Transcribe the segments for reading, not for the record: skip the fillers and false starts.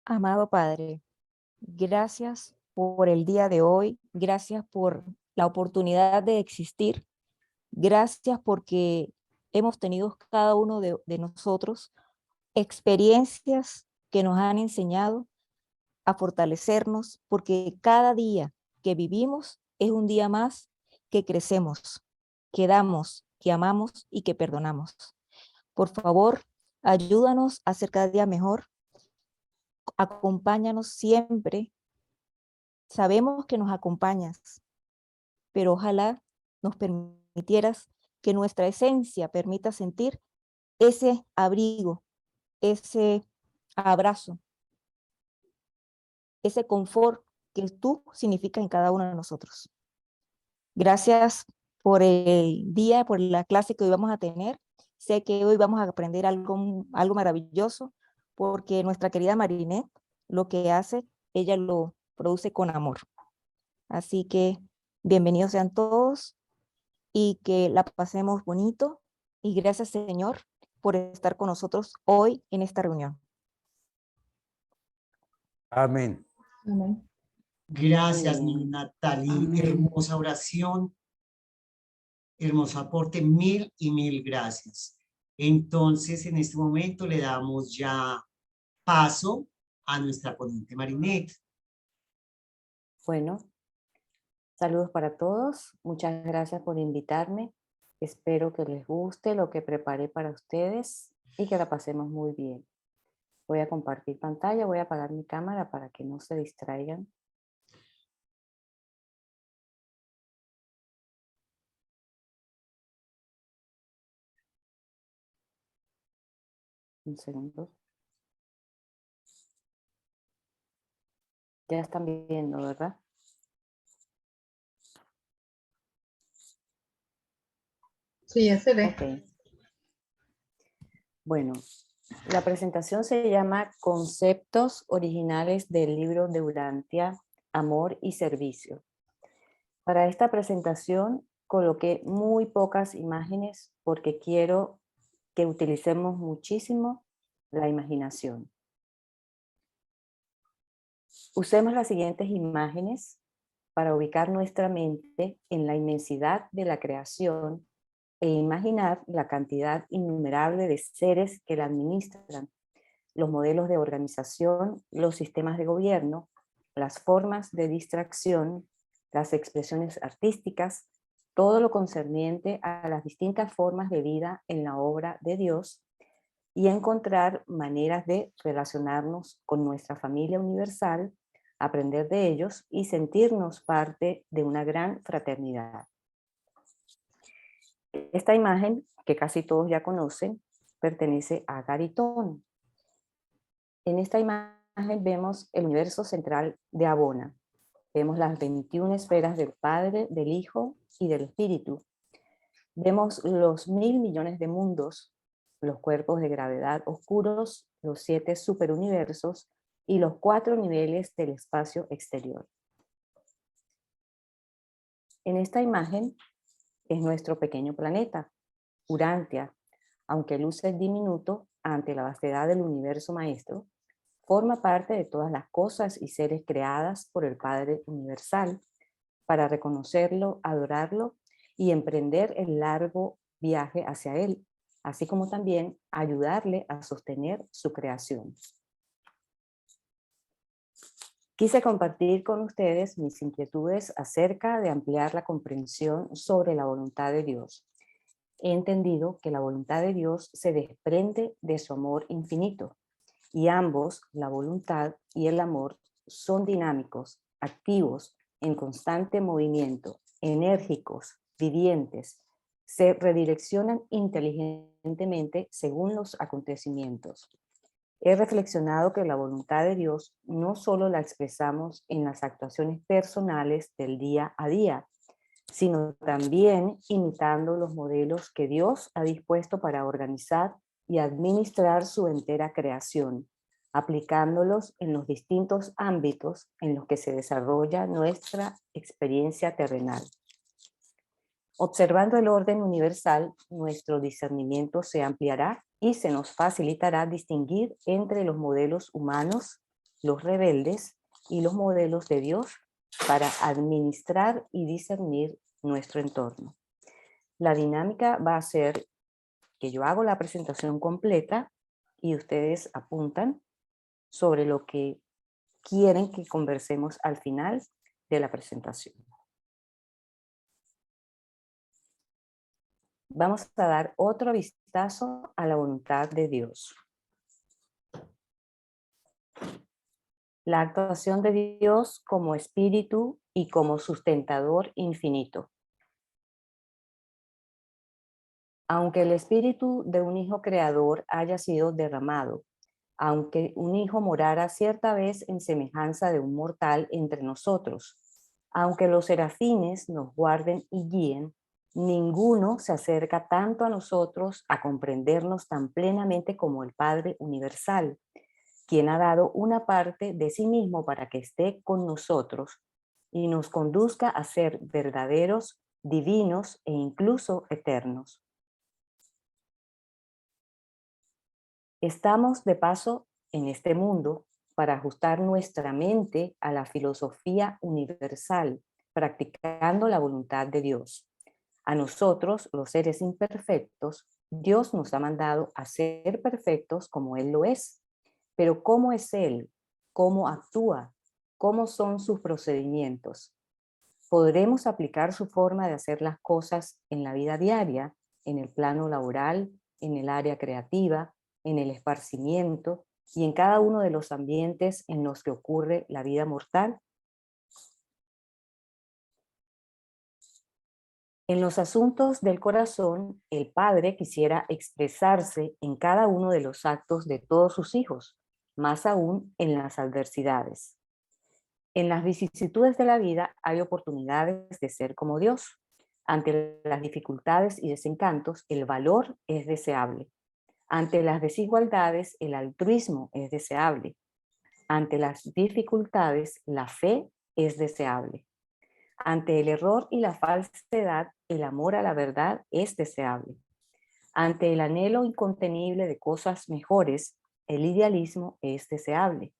Amado Padre, gracias por el día de hoy, gracias por la oportunidad de existir, gracias porque hemos tenido cada uno de nosotros experiencias que nos han enseñado a fortalecernos, porque cada día que vivimos es un día más que crecemos, que damos, que amamos y que perdonamos. Por favor, ayúdanos a ser cada día mejor, acompáñanos siempre. Sabemos que nos acompañas, pero ojalá nos permitieras que nuestra esencia permita sentir ese abrigo, ese abrazo, ese confort que tú significas en cada uno de nosotros. Gracias por el día, por la clase que hoy vamos a tener. Sé que hoy vamos a aprender algo maravilloso, porque nuestra querida Marinette lo que hace, ella lo produce con amor. Así que bienvenidos sean todos y que la pasemos bonito. Y gracias, Señor, por estar con nosotros hoy en esta reunión. Amén. Amén. Gracias, Amén. Natalie. Amén. Hermosa oración, hermoso aporte. Mil y mil gracias. Entonces, en este momento le damos ya paso a nuestra ponente Marinette. Bueno, saludos para todos. Muchas gracias por invitarme. Espero que les guste lo que preparé para ustedes y que la pasemos muy bien. Voy a compartir pantalla, voy a apagar mi cámara para que no se distraigan. Un segundo. Ya están viendo, ¿verdad? Sí, ya se ve. Ok. Bueno, la presentación se llama Conceptos originales del libro de Urantia, Amor y Servicio. Para esta presentación coloqué muy pocas imágenes porque quiero que utilicemos muchísimo la imaginación. Usemos las siguientes imágenes para ubicar nuestra mente en la inmensidad de la creación e imaginar la cantidad innumerable de seres que la administran, los modelos de organización, los sistemas de gobierno, las formas de distracción, las expresiones artísticas, todo lo concerniente a las distintas formas de vida en la obra de Dios, y encontrar maneras de relacionarnos con nuestra familia universal, aprender de ellos y sentirnos parte de una gran fraternidad. Esta imagen, que casi todos ya conocen, pertenece a Gary Tong. En esta imagen vemos el universo central de Abona. Vemos las 21 esferas del Padre, del Hijo y del Espíritu. Vemos los 1000 millones de mundos, los cuerpos de gravedad oscuros, los 7 superuniversos y los 4 niveles del espacio exterior. En esta imagen es nuestro pequeño planeta, Urantia, aunque luce diminuto ante la vastedad del universo maestro, forma parte de todas las cosas y seres creadas por el Padre Universal para reconocerlo, adorarlo y emprender el largo viaje hacia él, así como también ayudarle a sostener su creación. Quise compartir con ustedes mis inquietudes acerca de ampliar la comprensión sobre la voluntad de Dios. He entendido que la voluntad de Dios se desprende de su amor infinito, y ambos, la voluntad y el amor, son dinámicos, activos, en constante movimiento, enérgicos, vivientes, se redireccionan inteligentemente según los acontecimientos. He reflexionado que la voluntad de Dios no solo la expresamos en las actuaciones personales del día a día, sino también imitando los modelos que Dios ha dispuesto para organizar y administrar su entera creación, aplicándolos en los distintos ámbitos en los que se desarrolla nuestra experiencia terrenal. Observando el orden universal, nuestro discernimiento se ampliará y se nos facilitará distinguir entre los modelos humanos los rebeldes y los modelos de Dios para administrar y discernir nuestro entorno. La dinámica va a ser que yo hago la presentación completa y ustedes apuntan sobre lo que quieren que conversemos al final de la presentación. Vamos a dar otro vistazo a la voluntad de Dios. La actuación de Dios como espíritu y como sustentador infinito. Aunque el espíritu de un hijo creador haya sido derramado, aunque un hijo morara cierta vez en semejanza de un mortal entre nosotros, aunque los serafines nos guarden y guíen, ninguno se acerca tanto a nosotros a comprendernos tan plenamente como el Padre universal, quien ha dado una parte de sí mismo para que esté con nosotros y nos conduzca a ser verdaderos, divinos e incluso eternos. Estamos de paso en este mundo para ajustar nuestra mente a la filosofía universal, practicando la voluntad de Dios. A nosotros, los seres imperfectos, Dios nos ha mandado a ser perfectos como Él lo es. Pero ¿cómo es Él? ¿Cómo actúa? ¿Cómo son sus procedimientos? ¿Podremos aplicar su forma de hacer las cosas en la vida diaria, en el plano laboral, en el área creativa, en el esparcimiento y en cada uno de los ambientes en los que ocurre la vida mortal? En los asuntos del corazón, el Padre quisiera expresarse en cada uno de los actos de todos sus hijos, más aún en las adversidades. En las vicisitudes de la vida hay oportunidades de ser como Dios. Ante las dificultades y desencantos, el valor es deseable. Ante las desigualdades, el altruismo es deseable. Ante las dificultades, la fe es deseable. Ante el error y la falsedad, el amor a la verdad es deseable. Ante el anhelo incontenible de cosas mejores, el idealismo es deseable.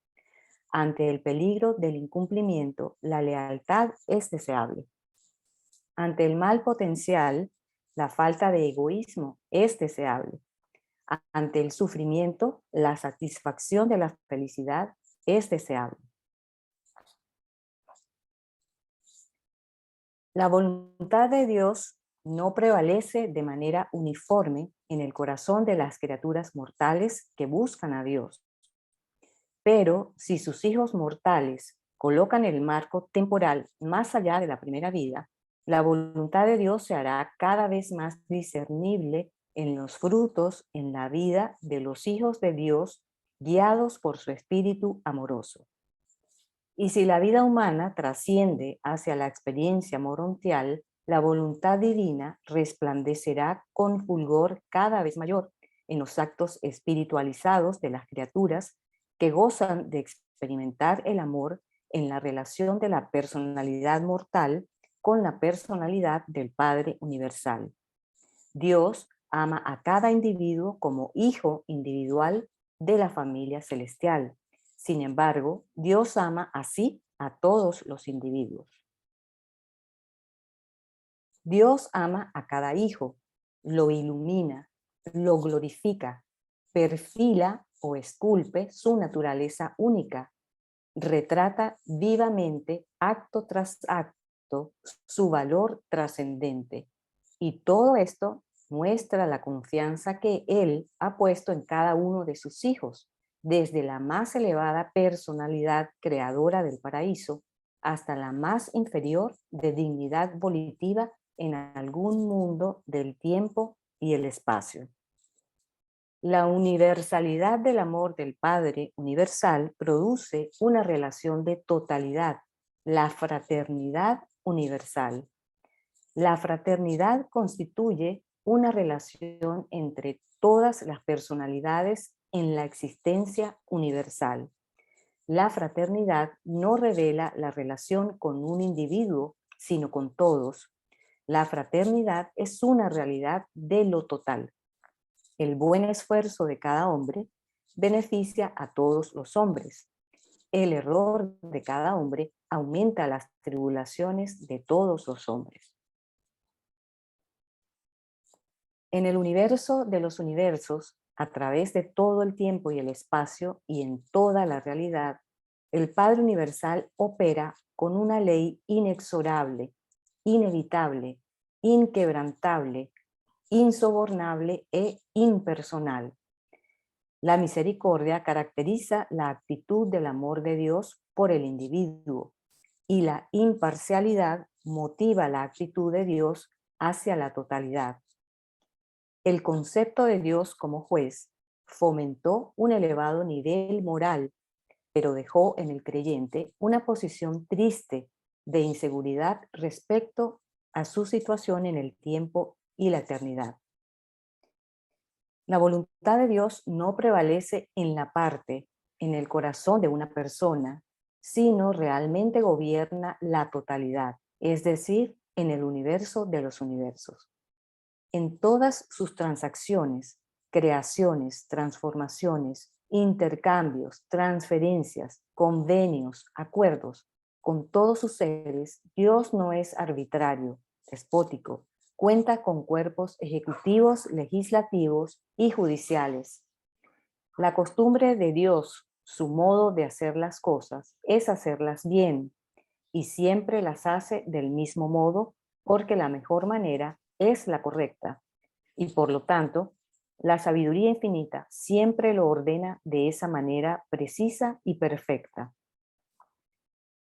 Ante el peligro del incumplimiento, la lealtad es deseable. Ante el mal potencial, la falta de egoísmo es deseable. Ante el sufrimiento, la satisfacción de la felicidad es deseable. La voluntad de Dios no prevalece de manera uniforme en el corazón de las criaturas mortales que buscan a Dios. Pero si sus hijos mortales colocan el marco temporal más allá de la primera vida, la voluntad de Dios se hará cada vez más discernible en los frutos en la vida de los hijos de Dios guiados por su espíritu amoroso. Y si la vida humana trasciende hacia la experiencia morontial, la voluntad divina resplandecerá con fulgor cada vez mayor en los actos espiritualizados de las criaturas que gozan de experimentar el amor en la relación de la personalidad mortal con la personalidad del Padre universal. Dios ama a cada individuo como hijo individual de la familia celestial. Sin embargo, Dios ama así a todos los individuos. Dios ama a cada hijo, lo ilumina, lo glorifica, perfila o esculpe su naturaleza única, retrata vivamente, acto tras acto, su valor trascendente. Y todo esto muestra la confianza que Él ha puesto en cada uno de sus hijos, desde la más elevada personalidad creadora del paraíso hasta la más inferior de dignidad volitiva en algún mundo del tiempo y el espacio. La universalidad del amor del Padre universal produce una relación de totalidad, la fraternidad universal. La fraternidad constituye una relación entre todas las personalidades en la existencia universal. La fraternidad no revela la relación con un individuo, sino con todos. La fraternidad es una realidad de lo total. El buen esfuerzo de cada hombre beneficia a todos los hombres. el error de cada hombre aumenta las tribulaciones de todos los hombres. En el universo de los universos, a través de todo el tiempo y el espacio y en toda la realidad, el Padre Universal opera con una ley inexorable, inevitable, inquebrantable, insobornable e impersonal. La misericordia caracteriza la actitud del amor de Dios por el individuo y la imparcialidad motiva la actitud de Dios hacia la totalidad. El concepto de Dios como juez fomentó un elevado nivel moral, pero dejó en el creyente una posición triste de inseguridad respecto a su situación en el tiempo y la eternidad. La voluntad de Dios no prevalece en la parte, en el corazón de una persona, sino realmente gobierna la totalidad, es decir, en el universo de los universos. En todas sus transacciones, creaciones, transformaciones, intercambios, transferencias, convenios, acuerdos, con todos sus seres, Dios no es arbitrario, despótico, cuenta con cuerpos ejecutivos, legislativos y judiciales. La costumbre de Dios, su modo de hacer las cosas, es hacerlas bien, y siempre las hace del mismo modo, porque la mejor manera es la correcta, y por lo tanto, la sabiduría infinita siempre lo ordena de esa manera precisa y perfecta.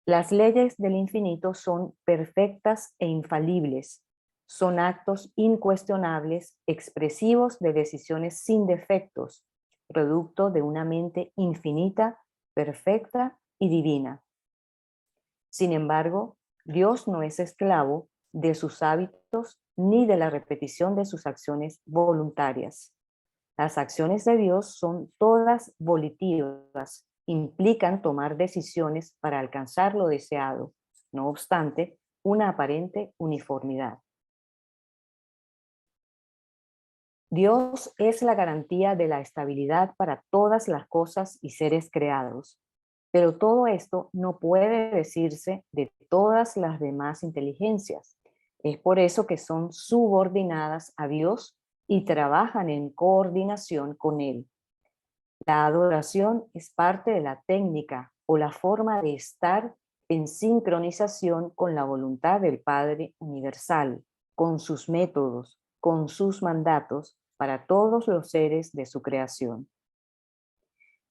Las leyes del infinito son perfectas e infalibles, son actos incuestionables, expresivos de decisiones sin defectos, producto de una mente infinita, perfecta y divina. Sin embargo, Dios no es esclavo de sus hábitos ni de la repetición de sus acciones voluntarias. Las acciones de Dios son todas volitivas, implican tomar decisiones para alcanzar lo deseado, no obstante, una aparente uniformidad. Dios es la garantía de la estabilidad para todas las cosas y seres creados, pero todo esto no puede decirse de todas las demás inteligencias. Es por eso que son subordinadas a Dios y trabajan en coordinación con Él. La adoración es parte de la técnica o la forma de estar en sincronización con la voluntad del Padre Universal, con sus métodos, con sus mandatos para todos los seres de su creación.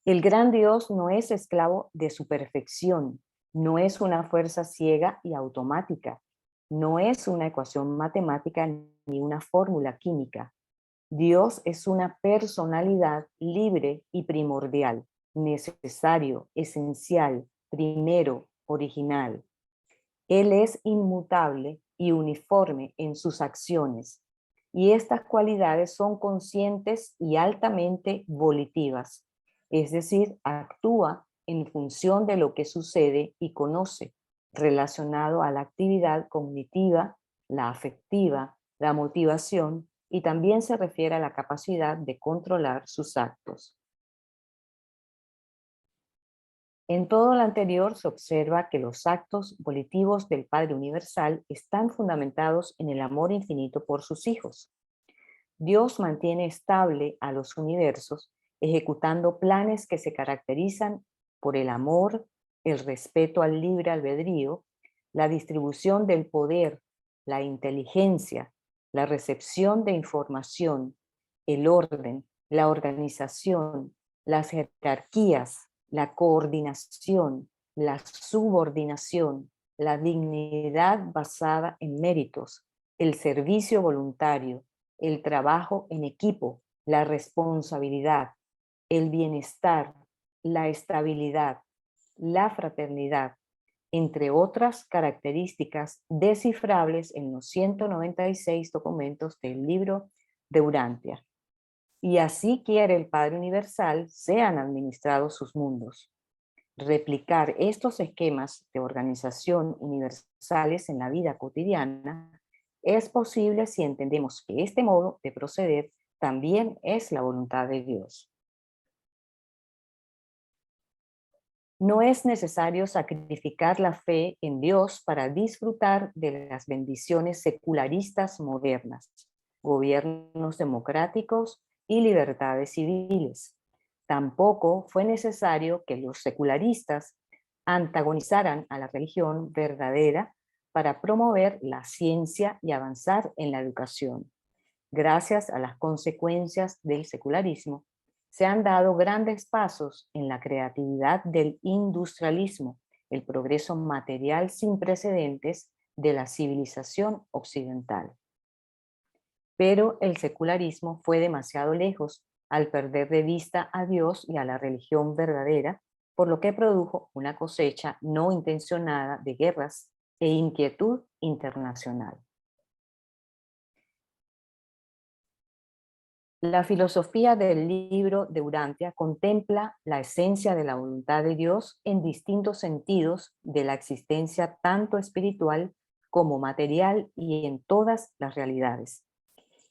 El gran Dios no es esclavo de su perfección, no es una fuerza ciega y automática, no es una ecuación matemática ni una fórmula química. Dios es una personalidad libre y primordial, necesario, esencial, primero, original. Él es inmutable y uniforme en sus acciones, y estas cualidades son conscientes y altamente volitivas, es decir, actúa en función de lo que sucede y conoce, relacionado a la actividad cognitiva, la afectiva, la motivación, y también se refiere a la capacidad de controlar sus actos. En todo lo anterior se observa que los actos volitivos del Padre Universal están fundamentados en el amor infinito por sus hijos. Dios mantiene estable a los universos, ejecutando planes que se caracterizan por el amor, el respeto al libre albedrío, la distribución del poder, la inteligencia, la recepción de información, el orden, la organización, las jerarquías, la coordinación, la subordinación, la dignidad basada en méritos, el servicio voluntario, el trabajo en equipo, la responsabilidad, el bienestar, la estabilidad, la fraternidad, entre otras características descifrables en los 196 documentos del libro de Urantia. Y así quiere el Padre Universal sean administrados sus mundos. Replicar estos esquemas de organización universales en la vida cotidiana es posible si entendemos que este modo de proceder también es la voluntad de Dios. No es necesario sacrificar la fe en Dios para disfrutar de las bendiciones secularistas modernas, gobiernos democráticos y libertades civiles. Tampoco fue necesario que los secularistas antagonizaran a la religión verdadera para promover la ciencia y avanzar en la educación. Gracias a las consecuencias del secularismo, se han dado grandes pasos en la creatividad del industrialismo, el progreso material sin precedentes de la civilización occidental. Pero el secularismo fue demasiado lejos al perder de vista a Dios y a la religión verdadera, por lo que produjo una cosecha no intencionada de guerras e inquietud internacional. La filosofía del libro de Urantia contempla la esencia de la voluntad de Dios en distintos sentidos de la existencia tanto espiritual como material y en todas las realidades.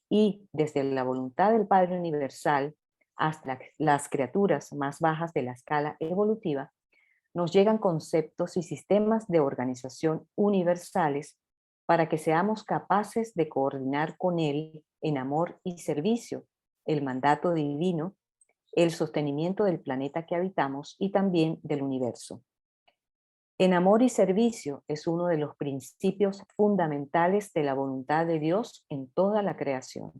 Y desde la voluntad del Padre Universal hasta las criaturas más bajas de la escala evolutiva, nos llegan conceptos y sistemas de organización universales para que seamos capaces de coordinar con Él en amor y servicio el mandato divino, el sostenimiento del planeta que habitamos y también del universo. En amor y servicio es uno de los principios fundamentales de la voluntad de Dios en toda la creación.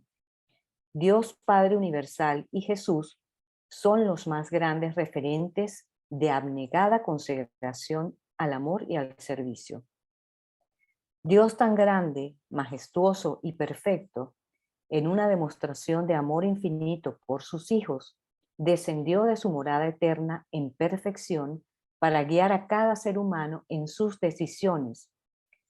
Dios Padre Universal y Jesús son los más grandes referentes de abnegada consagración al amor y al servicio. Dios tan grande, majestuoso y perfecto, en una demostración de amor infinito por sus hijos, descendió de su morada eterna en perfección para guiar a cada ser humano en sus decisiones,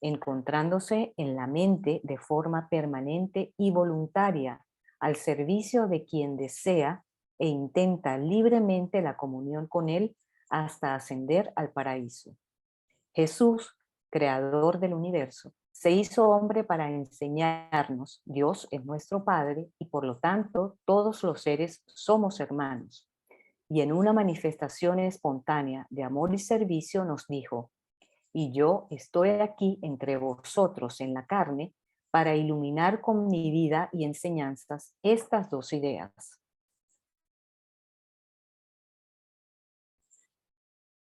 encontrándose en la mente de forma permanente y voluntaria al servicio de quien desea e intenta libremente la comunión con Él hasta ascender al paraíso. Jesús, creador del universo, se hizo hombre para enseñarnos, Dios es nuestro Padre y por lo tanto todos los seres somos hermanos. Y en una manifestación espontánea de amor y servicio nos dijo: y yo estoy aquí entre vosotros en la carne para iluminar con mi vida y enseñanzas estas dos ideas.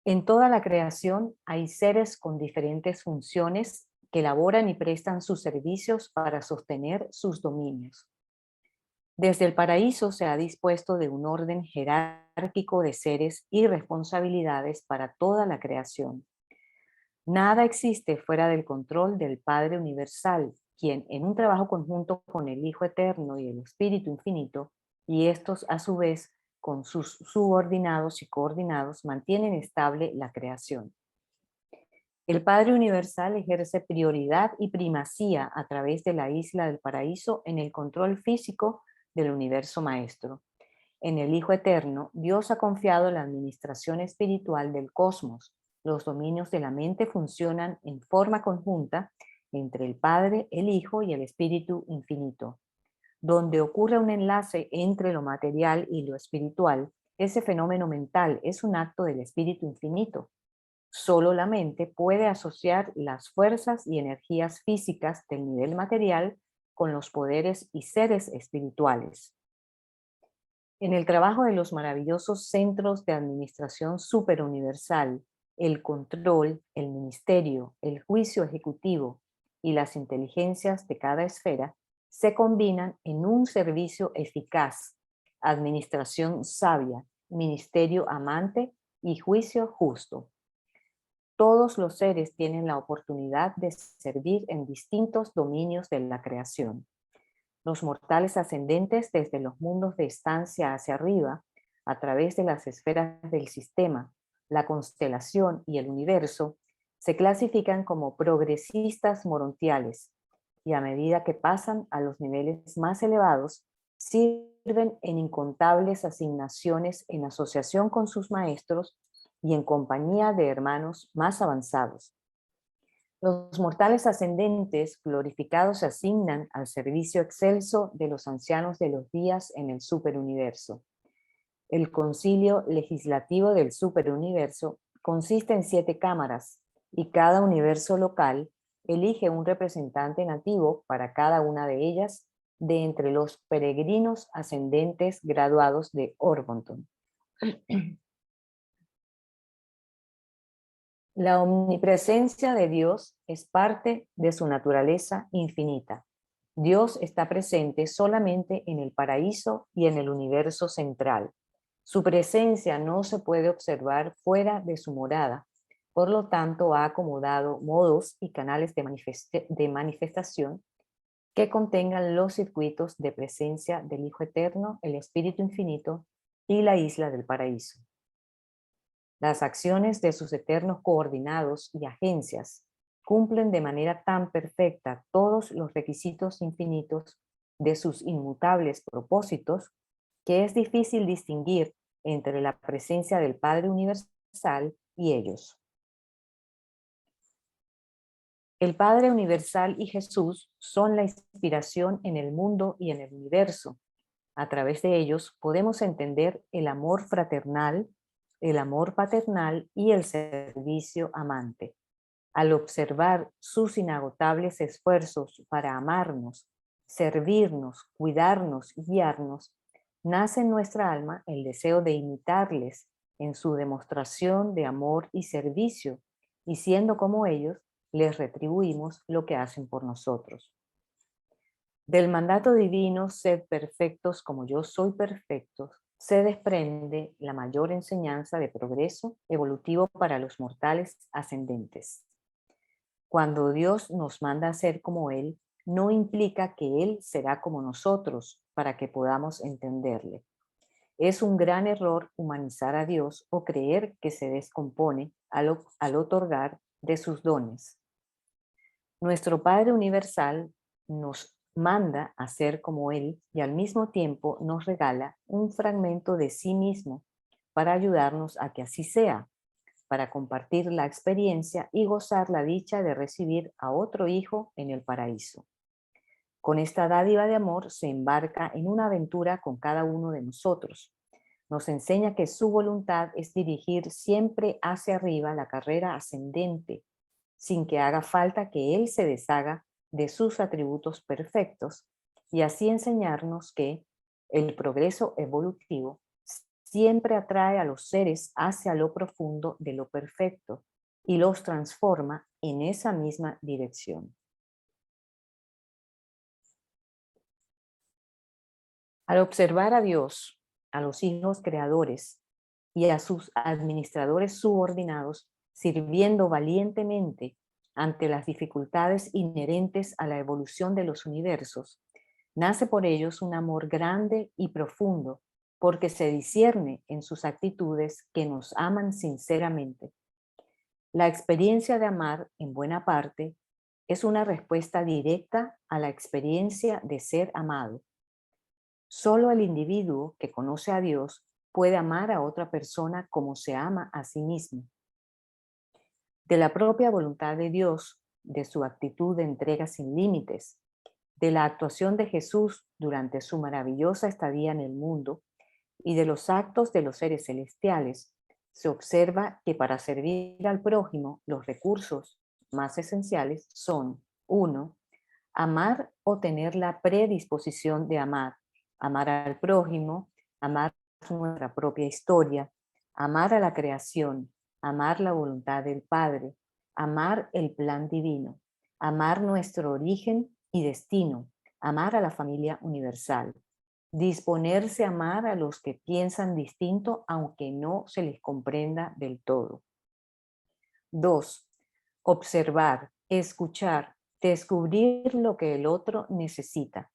En toda la creación hay seres con diferentes funciones que elaboran y prestan sus servicios para sostener sus dominios. Desde el paraíso se ha dispuesto de un orden jerárquico de seres y responsabilidades para toda la creación. Nada existe fuera del control del Padre Universal, quien en un trabajo conjunto con el Hijo Eterno y el Espíritu Infinito, y estos a su vez con sus subordinados y coordinados, mantienen estable la creación. El Padre Universal ejerce prioridad y primacía a través de la isla del paraíso en el control físico del universo maestro. En el Hijo Eterno, Dios ha confiado la administración espiritual del cosmos. Los dominios de la mente funcionan en forma conjunta entre el Padre, el Hijo y el Espíritu Infinito. Donde ocurre un enlace entre lo material y lo espiritual, ese fenómeno mental es un acto del Espíritu Infinito. Solo la mente puede asociar las fuerzas y energías físicas del nivel material con los poderes y seres espirituales. En el trabajo de los maravillosos centros de administración superuniversal, el control, el ministerio, el juicio ejecutivo y las inteligencias de cada esfera se combinan en un servicio eficaz, administración sabia, ministerio amante y juicio justo. Todos los seres tienen la oportunidad de servir en distintos dominios de la creación. Los mortales ascendentes desde los mundos de estancia hacia arriba, a través de las esferas del sistema, la constelación y el universo, se clasifican como progresistas morontiales y a medida que pasan a los niveles más elevados, sirven en incontables asignaciones en asociación con sus maestros y en compañía de hermanos más avanzados. Los mortales ascendentes glorificados se asignan al servicio excelso de los ancianos de los días en el superuniverso. El concilio legislativo del superuniverso Consiste en 7 cámaras y cada universo local elige un representante nativo para cada una de ellas de entre los peregrinos ascendentes graduados de Orvonton. La omnipresencia de Dios es parte de su naturaleza infinita. Dios está presente solamente en el paraíso y en el universo central. Su presencia no se puede observar fuera de su morada. Por lo tanto, ha acomodado modos y canales de manifestación que contengan los circuitos de presencia del Hijo Eterno, el Espíritu Infinito y la isla del paraíso. Las acciones de sus eternos coordinados y agencias cumplen de manera tan perfecta todos los requisitos infinitos de sus inmutables propósitos que es difícil distinguir entre la presencia del Padre Universal y ellos. El Padre Universal y Jesús son la inspiración en el mundo y en el universo. A través de ellos podemos entender el amor fraternal, el amor paternal y el servicio amante. Al observar sus inagotables esfuerzos para amarnos, servirnos, cuidarnos y guiarnos, nace en nuestra alma el deseo de imitarles en su demostración de amor y servicio, y siendo como ellos, les retribuimos lo que hacen por nosotros. Del mandato divino, sed perfectos como yo soy perfecto, se desprende la mayor enseñanza de progreso evolutivo para los mortales ascendentes. Cuando Dios nos manda a ser como Él, no implica que Él será como nosotros para que podamos entenderle. Es un gran error humanizar a Dios o creer que se descompone al otorgar de sus dones. Nuestro Padre Universal nos manda a ser como Él y al mismo tiempo nos regala un fragmento de sí mismo para ayudarnos a que así sea, para compartir la experiencia y gozar la dicha de recibir a otro hijo en el paraíso. Con esta dádiva de amor se embarca en una aventura con cada uno de nosotros. Nos enseña que su voluntad es dirigir siempre hacia arriba la carrera ascendente, sin que haga falta que Él se deshaga de sus atributos perfectos, y así enseñarnos que el progreso evolutivo siempre atrae a los seres hacia lo profundo de lo perfecto y los transforma en esa misma dirección. Al observar a Dios, a los hijos creadores y a sus administradores subordinados sirviendo valientemente ante las dificultades inherentes a la evolución de los universos, nace por ellos un amor grande y profundo, porque se discierne en sus actitudes que nos aman sinceramente. La experiencia de amar, en buena parte, es una respuesta directa a la experiencia de ser amado. Solo el individuo que conoce a Dios puede amar a otra persona como se ama a sí mismo. De la propia voluntad de Dios, de su actitud de entrega sin límites, de la actuación de Jesús durante su maravillosa estadía en el mundo y de los actos de los seres celestiales, se observa que para servir al prójimo los recursos más esenciales son: 1. Amar o tener la predisposición de amar. Amar al prójimo, amar nuestra propia historia, amar a la creación, amar la voluntad del Padre, amar el plan divino, amar nuestro origen y destino, amar a la familia universal, disponerse a amar a los que piensan distinto aunque no se les comprenda del todo. 2. Observar, escuchar, descubrir lo que el otro necesita.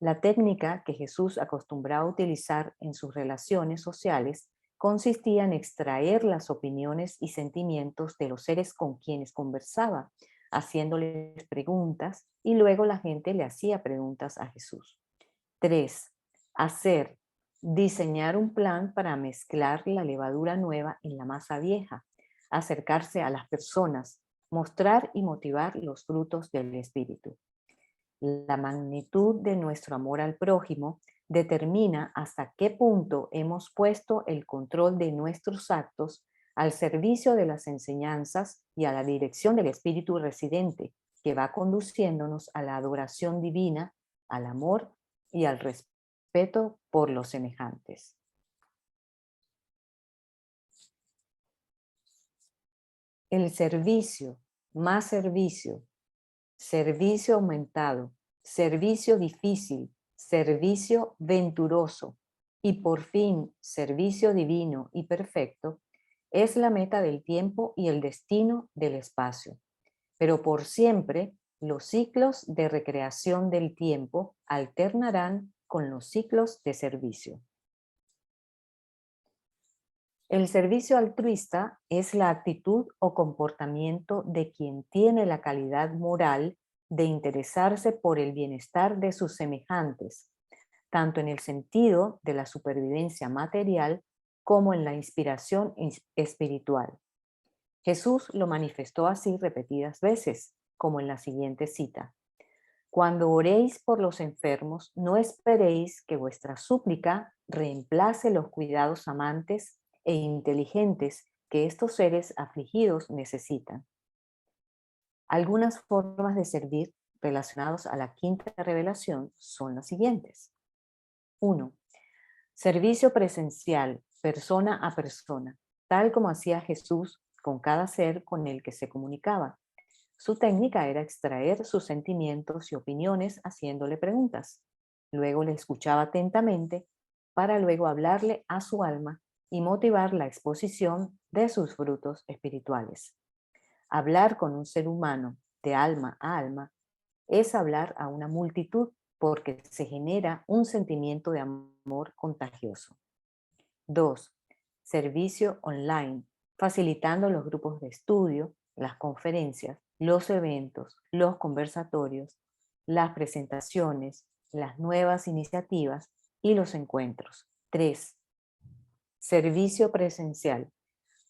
La técnica que Jesús acostumbraba a utilizar en sus relaciones sociales consistía en extraer las opiniones y sentimientos de los seres con quienes conversaba, haciéndoles preguntas, y luego la gente le hacía preguntas a Jesús. 3. Hacer, diseñar un plan para mezclar la levadura nueva en la masa vieja, acercarse a las personas, mostrar y motivar los frutos del Espíritu. La magnitud de nuestro amor al prójimo determina hasta qué punto hemos puesto el control de nuestros actos al servicio de las enseñanzas y a la dirección del Espíritu residente, que va conduciéndonos a la adoración divina, al amor y al respeto por los semejantes. El servicio, más servicio, servicio aumentado, servicio difícil, servicio venturoso y por fin servicio divino y perfecto es la meta del tiempo y el destino del espacio. Pero por siempre los ciclos de recreación del tiempo alternarán con los ciclos de servicio. El servicio altruista es la actitud o comportamiento de quien tiene la calidad moral de interesarse por el bienestar de sus semejantes, tanto en el sentido de la supervivencia material como en la inspiración espiritual. Jesús lo manifestó así repetidas veces, como en la siguiente cita: cuando oréis por los enfermos, no esperéis que vuestra súplica reemplace los cuidados amantes e inteligentes que estos seres afligidos necesitan. Algunas formas de servir relacionados a la quinta revelación son las siguientes. 1. Servicio presencial, persona a persona, tal como hacía Jesús con cada ser con el que se comunicaba. Su técnica era extraer sus sentimientos y opiniones haciéndole preguntas. Luego le escuchaba atentamente para luego hablarle a su alma y motivar la exposición de sus frutos espirituales. Hablar con un ser humano de alma a alma es hablar a una multitud porque se genera un sentimiento de amor contagioso. 2. Servicio online, facilitando los grupos de estudio, las conferencias, los eventos, los conversatorios, las presentaciones, las nuevas iniciativas y los encuentros. 3. Servicio presencial,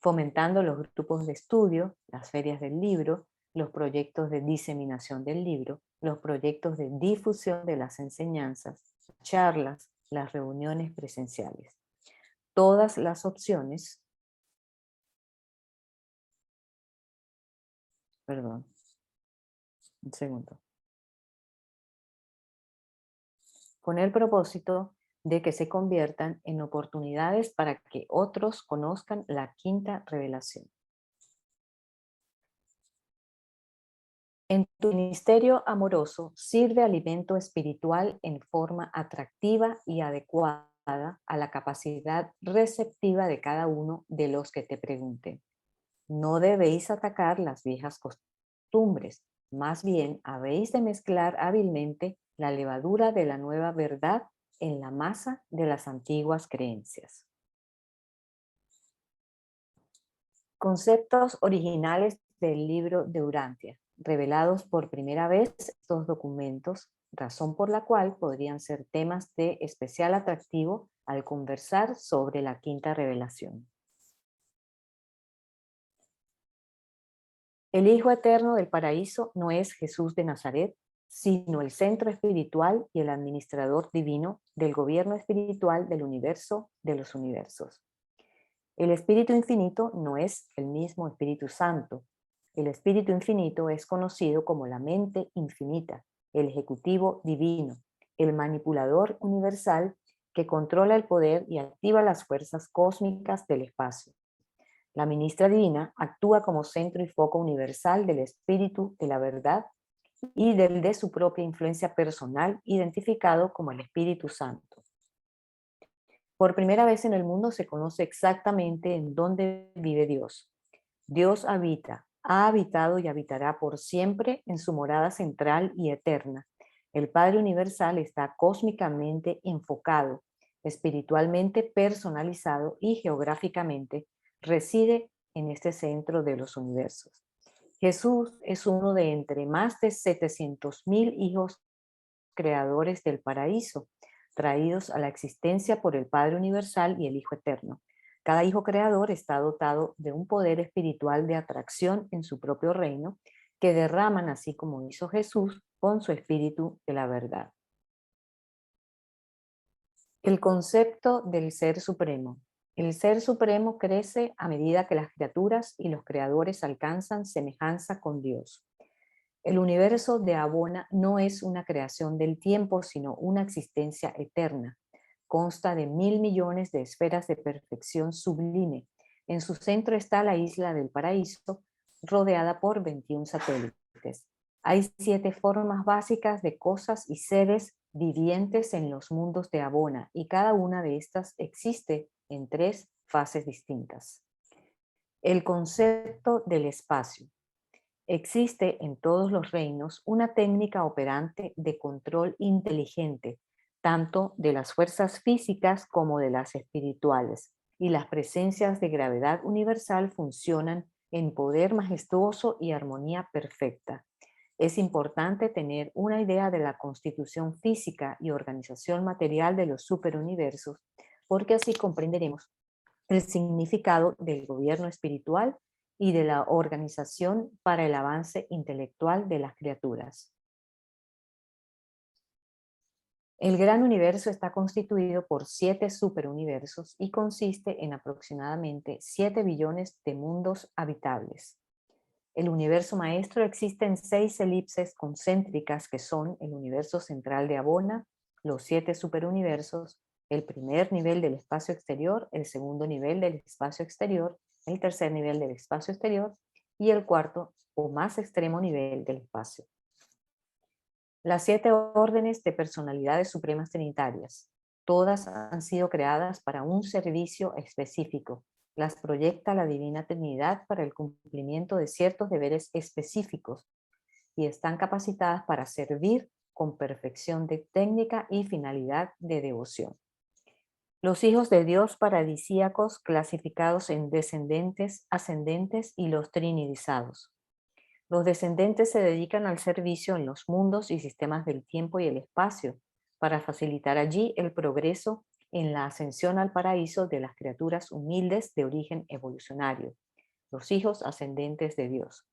fomentando los grupos de estudio, las ferias del libro, los proyectos de diseminación del libro, los proyectos de difusión de las enseñanzas, charlas, las reuniones presenciales. Todas las opciones, perdón, un segundo, con el propósito de que se conviertan en oportunidades para que otros conozcan la quinta revelación. En tu ministerio amoroso sirve alimento espiritual en forma atractiva y adecuada a la capacidad receptiva de cada uno de los que te pregunten. No debéis atacar las viejas costumbres, más bien habéis de mezclar hábilmente la levadura de la nueva verdad en la masa de las antiguas creencias. Conceptos originales del libro de Urantia, revelados por primera vez estos documentos, razón por la cual podrían ser temas de especial atractivo al conversar sobre la quinta revelación. El Hijo Eterno del Paraíso no es Jesús de Nazaret, sino el centro espiritual y el administrador divino del gobierno espiritual del universo de los universos. El Espíritu Infinito no es el mismo Espíritu Santo. El Espíritu Infinito es conocido como la mente infinita, el Ejecutivo Divino, el manipulador universal que controla el poder y activa las fuerzas cósmicas del espacio. La ministra divina actúa como centro y foco universal del espíritu de la verdad y del de su propia influencia personal, identificado como el Espíritu Santo. Por primera vez en el mundo se conoce exactamente en dónde vive Dios. Dios habita, ha habitado y habitará por siempre en su morada central y eterna. El Padre Universal está cósmicamente enfocado, espiritualmente personalizado y geográficamente reside en este centro de los universos. Jesús es uno de entre más de 700,000 hijos creadores del paraíso, traídos a la existencia por el Padre Universal y el Hijo Eterno. Cada hijo creador está dotado de un poder espiritual de atracción en su propio reino, que derraman así como hizo Jesús con su espíritu de la verdad. El concepto del Ser Supremo. El Ser Supremo crece a medida que las criaturas y los creadores alcanzan semejanza con Dios. El universo de Abona no es una creación del tiempo, sino una existencia eterna. Consta de 1.000 millones de esferas de perfección sublime. En su centro está la isla del paraíso, rodeada por 21 satélites. Hay 7 formas básicas de cosas y seres vivientes en los mundos de Abona, y cada una de estas existe en 3 fases distintas. El concepto del espacio. Existe en todos los reinos una técnica operante de control inteligente, tanto de las fuerzas físicas como de las espirituales, y las presencias de gravedad universal funcionan en poder majestuoso y armonía perfecta. Es importante tener una idea de la constitución física y organización material de los superuniversos, porque así comprenderemos el significado del gobierno espiritual y de la organización para el avance intelectual de las criaturas. El gran universo está constituido por 7 superuniversos y consiste en aproximadamente 7 billones de mundos habitables. El universo maestro existe en 6 elipses concéntricas que son el universo central de Abona, los 7 superuniversos, el primer nivel del espacio exterior, el segundo nivel del espacio exterior, el tercer nivel del espacio exterior y el cuarto o más extremo nivel del espacio. Las 7 órdenes de personalidades supremas trinitarias, todas han sido creadas para un servicio específico. Las proyecta la Divina Trinidad para el cumplimiento de ciertos deberes específicos y están capacitadas para servir con perfección de técnica y finalidad de devoción. Los hijos de Dios paradisíacos clasificados en descendentes, ascendentes y los trinidizados. Los descendentes se dedican al servicio en los mundos y sistemas del tiempo y el espacio, para facilitar allí el progreso en la ascensión al paraíso de las criaturas humildes de origen evolucionario, los hijos ascendentes de Dios.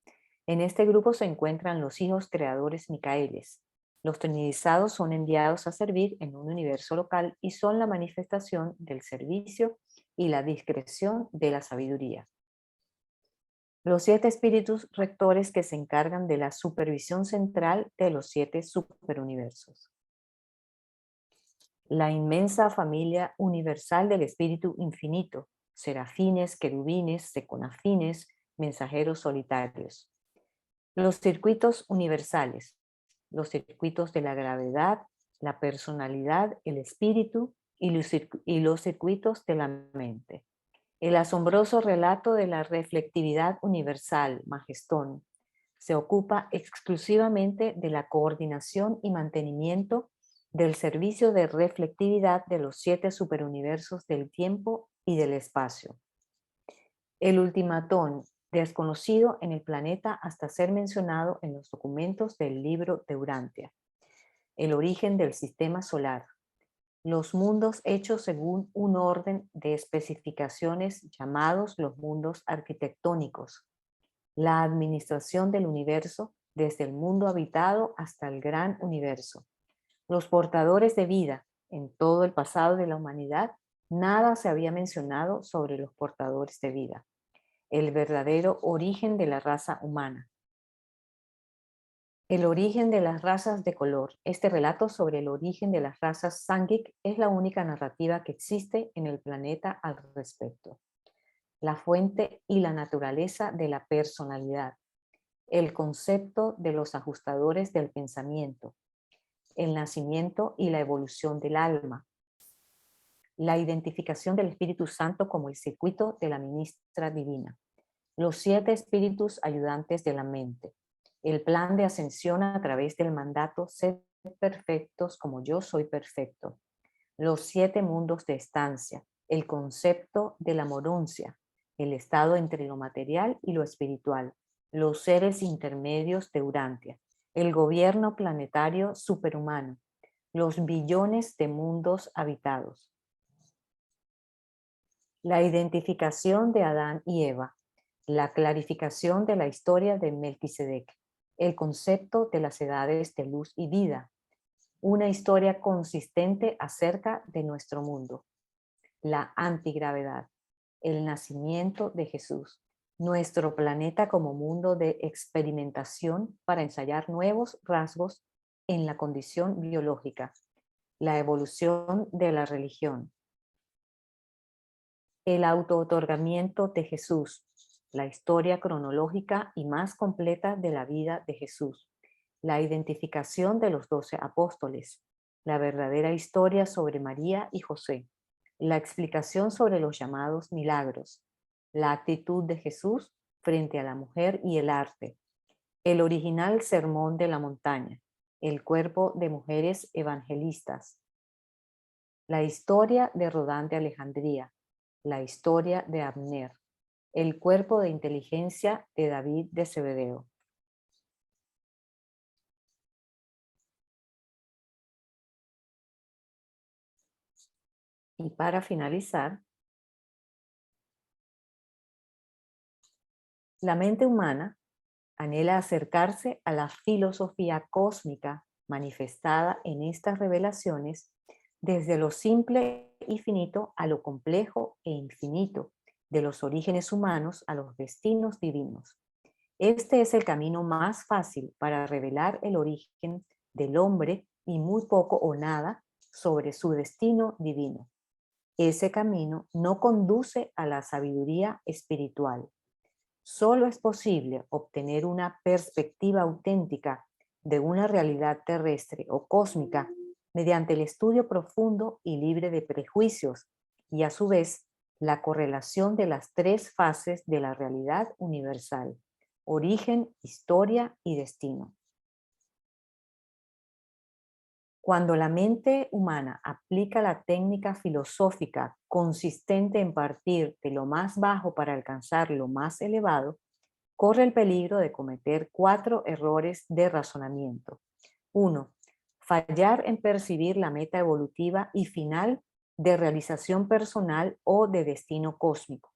En este grupo se encuentran los hijos creadores Micaeles. Los trinidizados son enviados a servir en un universo local y son la manifestación del servicio y la discreción de la sabiduría. Los 7 espíritus rectores que se encargan de la supervisión central de los 7 superuniversos. La inmensa familia universal del Espíritu Infinito, serafines, querubines, seconafines, mensajeros solitarios. Los circuitos universales, los circuitos de la gravedad, la personalidad, el espíritu y los circuitos de la mente. El asombroso relato de la reflectividad universal, Magestón, se ocupa exclusivamente de la coordinación y mantenimiento del servicio de reflectividad de los 7 superuniversos del tiempo y del espacio. El ultimatón, desconocido en el planeta hasta ser mencionado en los documentos del libro de Urantia. El origen del sistema solar. Los mundos hechos según un orden de especificaciones llamados los mundos arquitectónicos. La administración del universo desde el mundo habitado hasta el gran universo. Los portadores de vida en todo el pasado de la humanidad, nada se había mencionado sobre los portadores de vida. El verdadero origen de la raza humana. El origen de las razas de color. Este relato sobre el origen de las razas Sangik es la única narrativa que existe en el planeta al respecto. La fuente y la naturaleza de la personalidad. El concepto de los ajustadores del pensamiento. El nacimiento y la evolución del alma. La identificación del Espíritu Santo como el circuito de la ministra divina. Los 7 espíritus ayudantes de la mente. El plan de ascensión a través del mandato sed perfectos como yo soy perfecto. Los 7 mundos de estancia, el concepto de la moruncia, el estado entre lo material y lo espiritual, los seres intermedios de Urantia, el gobierno planetario superhumano, los billones de mundos habitados. La identificación de Adán y Eva, la clarificación de la historia de Melquisedec, el concepto de las edades de luz y vida, una historia consistente acerca de nuestro mundo. la antigravedad, el nacimiento de Jesús, nuestro planeta como mundo de experimentación para ensayar nuevos rasgos en la condición biológica, la evolución de la religión, el autootorgamiento de Jesús, la historia cronológica y más completa de la vida de Jesús, la identificación de los 12 apóstoles, la verdadera historia sobre María y José, la explicación sobre los llamados milagros, la actitud de Jesús frente a la mujer y el arte, el original sermón de la montaña, el cuerpo de mujeres evangelistas, la historia de Rodán de Alejandría, la historia de Abner, el cuerpo de inteligencia de David de Zebedeo. Y para finalizar, la mente humana anhela acercarse a la filosofía cósmica manifestada en estas revelaciones desde lo simple y finito a lo complejo e infinito, de los orígenes humanos a los destinos divinos. Este es el camino más fácil para revelar el origen del hombre y muy poco o nada sobre su destino divino. Ese camino no conduce a la sabiduría espiritual. Solo es posible obtener una perspectiva auténtica de una realidad terrestre o cósmica mediante el estudio profundo y libre de prejuicios y a su vez la correlación de las tres fases de la realidad universal: origen, historia y destino. Cuando la mente humana aplica la técnica filosófica consistente en partir de lo más bajo para alcanzar lo más elevado, corre el peligro de cometer 4 errores de razonamiento. 1. Fallar en percibir la meta evolutiva y final de realización personal o de destino cósmico.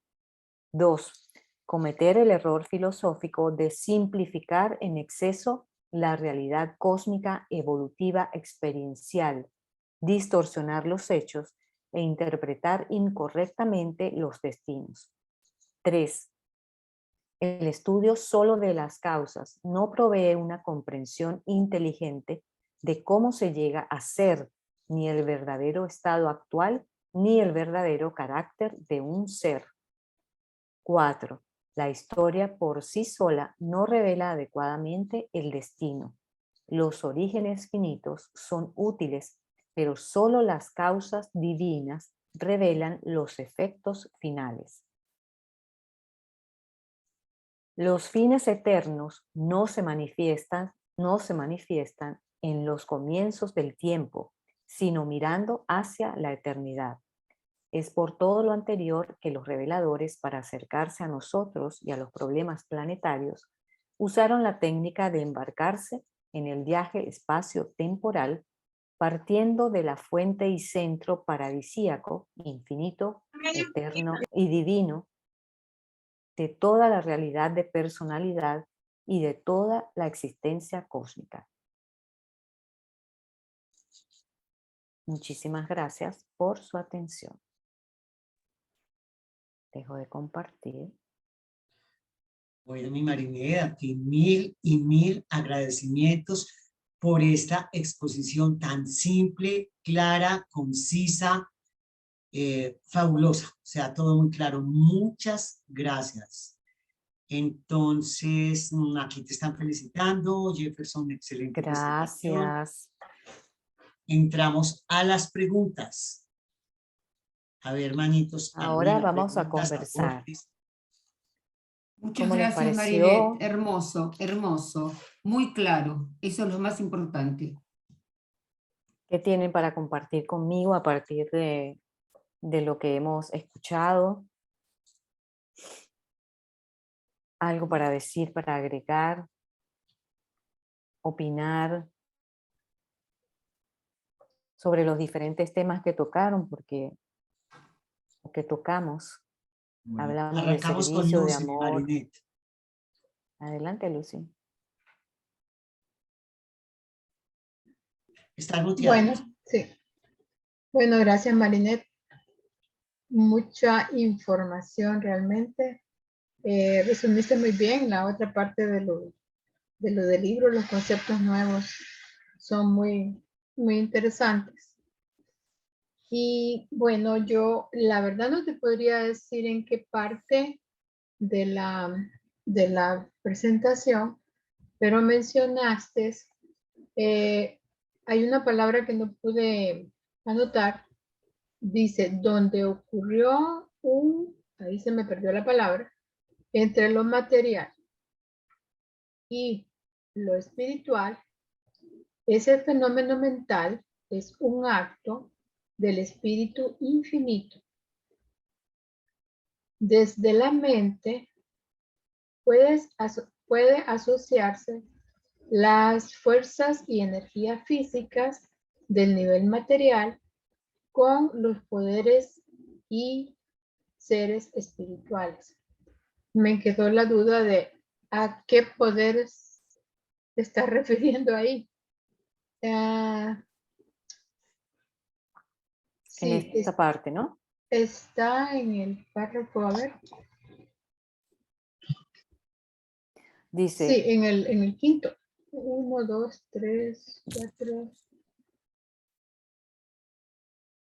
2. Cometer el error filosófico de simplificar en exceso la realidad cósmica evolutiva experiencial, distorsionar los hechos e interpretar incorrectamente los destinos. 3. El estudio solo de las causas no provee una comprensión inteligente de cómo se llega a ser ni el verdadero estado actual ni el verdadero carácter de un ser. 4. La historia por sí sola no revela adecuadamente el destino. Los orígenes finitos son útiles, pero solo las causas divinas revelan los efectos finales. Los fines eternos no se manifiestan en los comienzos del tiempo, sino mirando hacia la eternidad. Es por todo lo anterior que los reveladores, para acercarse a nosotros y a los problemas planetarios, usaron la técnica de embarcarse en el viaje espacio-temporal, partiendo de la fuente y centro paradisíaco, infinito, eterno y divino, de toda la realidad de personalidad y de toda la existencia cósmica. Muchísimas gracias por su atención. Dejo de compartir. Bueno, mi Marinette, a ti mil y mil agradecimientos por esta exposición tan simple, clara, concisa, fabulosa. O sea, todo muy claro. Muchas gracias. Entonces, aquí te están felicitando, Jefferson, excelente presentación. Gracias. Entramos a las preguntas. A ver, manitos. Ahora Carolina, vamos a preguntas, conversar. aportes. Muchas ¿Cómo les gracias, pareció? Marinette. Hermoso, hermoso. Muy claro. Eso es lo más importante. ¿Qué tienen para compartir conmigo a partir de lo que hemos escuchado? ¿Algo para decir, para agregar, opinar sobre los diferentes temas que tocaron, que tocamos? Bueno, Hablamos de arrancamos con servicio, de Lucy, mi amor. Marinette. Adelante, Lucy. Estás muteada. Bueno, sí. Bueno, gracias, Marinette. mucha información realmente. Resumiste muy bien la otra parte de lo del libro, los conceptos nuevos son muy interesantes. Y bueno, yo la verdad no te podría decir en qué parte de la presentación, pero mencionaste, hay una palabra que no pude anotar, dice, donde ocurrió ahí se me perdió la palabra, entre lo material y lo espiritual, ese fenómeno mental es un acto del espíritu infinito. Desde la mente puede asociarse las fuerzas y energías físicas del nivel material con los poderes y seres espirituales. Me quedó la duda de a qué poderes te estás refiriendo ahí. Sí, En esta parte, ¿no? está en el párrafo, a ver. Dice, Sí, en el quinto. 1, 2, 3, 4.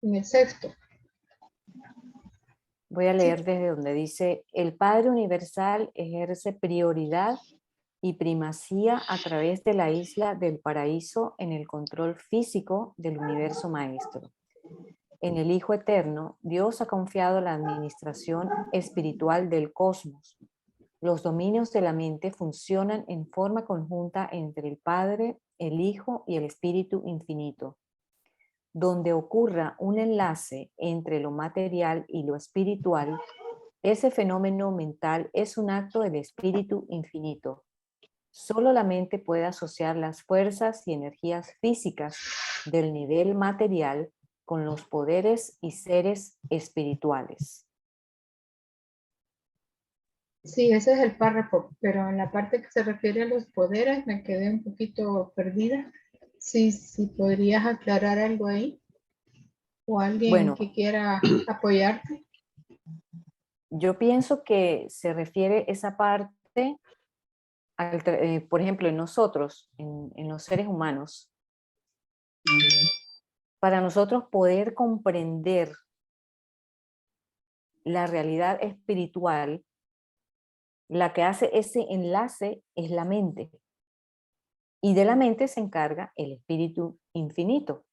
En el sexto. voy a leer desde donde dice, el Padre Universal ejerce prioridad y primacía a través de la isla del paraíso en el control físico del universo maestro. En el Hijo Eterno, Dios ha confiado la administración espiritual del cosmos. Los dominios de la mente funcionan en forma conjunta entre el Padre, el Hijo y el Espíritu Infinito. Donde ocurra un enlace entre lo material y lo espiritual, ese fenómeno mental es un acto del Espíritu Infinito. Solo la mente puede asociar las fuerzas y energías físicas del nivel material con los poderes y seres espirituales. Sí, ese es el párrafo, pero en la parte que se refiere a los poderes me quedé un poquito perdida. Sí, sí, podrías aclarar algo ahí. O alguien Bueno, que quiera apoyarte. yo pienso que se refiere esa parte, por ejemplo, en nosotros, en los seres humanos, para nosotros poder comprender la realidad espiritual, la que hace ese enlace es la mente. Y de la mente se encarga el Espíritu Infinito.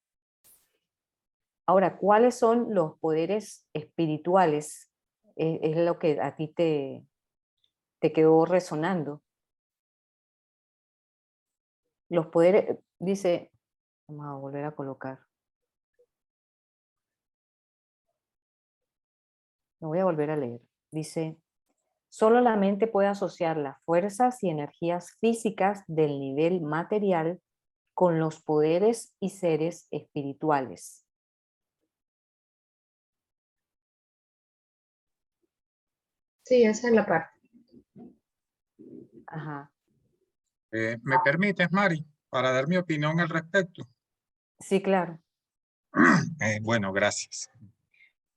Ahora, ¿cuáles son los poderes espirituales? Es lo que a ti te quedó resonando. Los poderes, dice, vamos a volver a colocar. Lo voy a volver a leer. Dice, solo la mente puede asociar las fuerzas y energías físicas del nivel material con los poderes y seres espirituales. Sí, esa es la parte. Ajá. ¿Me permites, Mari, para dar mi opinión al respecto? Sí, claro. Bueno, gracias.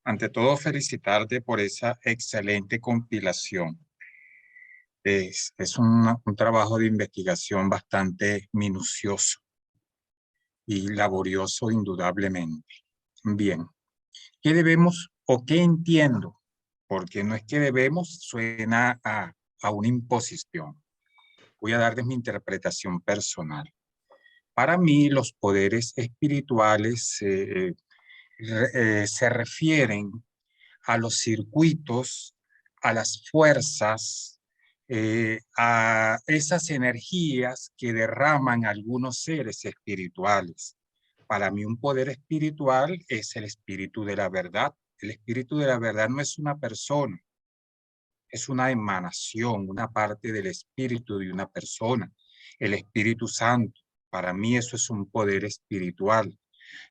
Ante todo, felicitarte por esa excelente compilación. Es un trabajo de investigación bastante minucioso y laborioso, indudablemente. Bien, ¿qué debemos o qué entiendo? Porque no es que debemos, suena a una imposición. Voy a darles mi interpretación personal. Para mí, los poderes espirituales se refieren a los circuitos, a las fuerzas, a esas energías que derraman algunos seres espirituales. Para mí, un poder espiritual es el espíritu de la verdad. El espíritu de la verdad no es una persona, es una emanación, una parte del espíritu de una persona. El Espíritu Santo, para mí eso es un poder espiritual.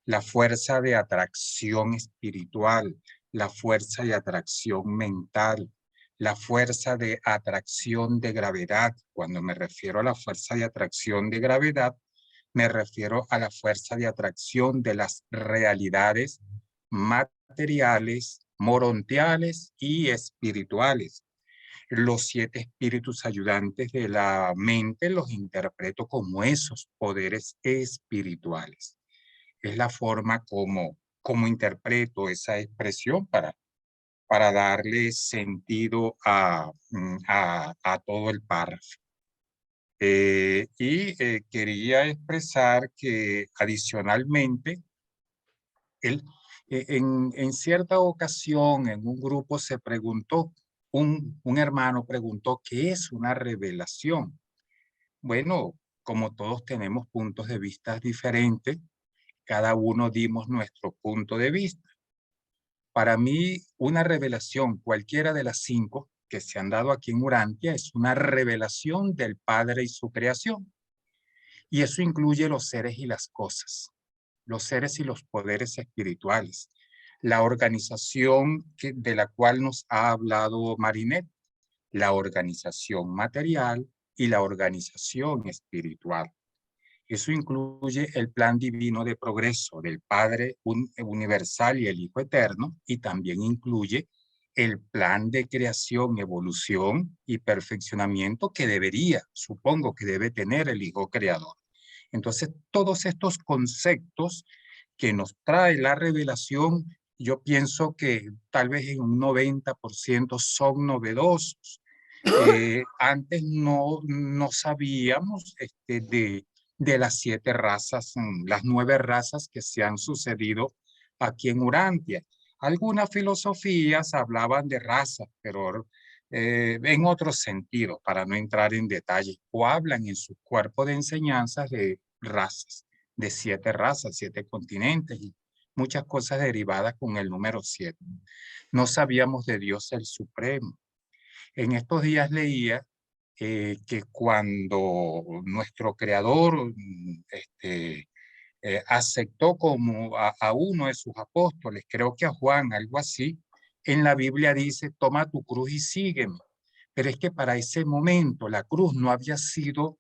La fuerza de atracción espiritual, la fuerza de atracción mental, la fuerza de atracción de gravedad. Cuando me refiero a la fuerza de atracción de gravedad, me refiero a la fuerza de atracción de las realidades materiales morontiales y espirituales. Los 7 espíritus ayudantes de la mente los interpreto como esos poderes espirituales. Es la forma como interpreto esa expresión para darle sentido a todo el párrafo. Quería expresar que adicionalmente, en cierta ocasión en un grupo se preguntó, un hermano preguntó, ¿qué es una revelación? Bueno, como todos tenemos puntos de vista diferentes, cada uno dimos nuestro punto de vista. Para mí, una revelación, cualquiera de las 5 que se han dado aquí en Urantia, es una revelación del Padre y su creación. Y eso incluye los seres y las cosas, los seres y los poderes espirituales, la organización de la cual nos ha hablado Marinette, la organización material y la organización espiritual. Eso incluye el plan divino de progreso del Padre universal y el Hijo eterno, y también incluye el plan de creación, evolución y perfeccionamiento que supongo que debe tener el Hijo creador. Entonces, todos estos conceptos que nos trae la revelación, yo pienso que tal vez en un 90% son novedosos. Antes no sabíamos de las 7 razas, las 9 razas que se han sucedido aquí en Urantia. Algunas filosofías hablaban de razas, pero en otro sentido, para no entrar en detalle, o hablan en su cuerpo de enseñanzas de razas, de 7 razas, 7 continentes y muchas cosas derivadas con el número 7. No sabíamos de Dios el Supremo. En estos días leía que cuando nuestro Creador aceptó como a uno de sus apóstoles, creo que a Juan, algo así, en la Biblia dice, toma tu cruz y sígueme. Pero es que para ese momento la cruz no había sido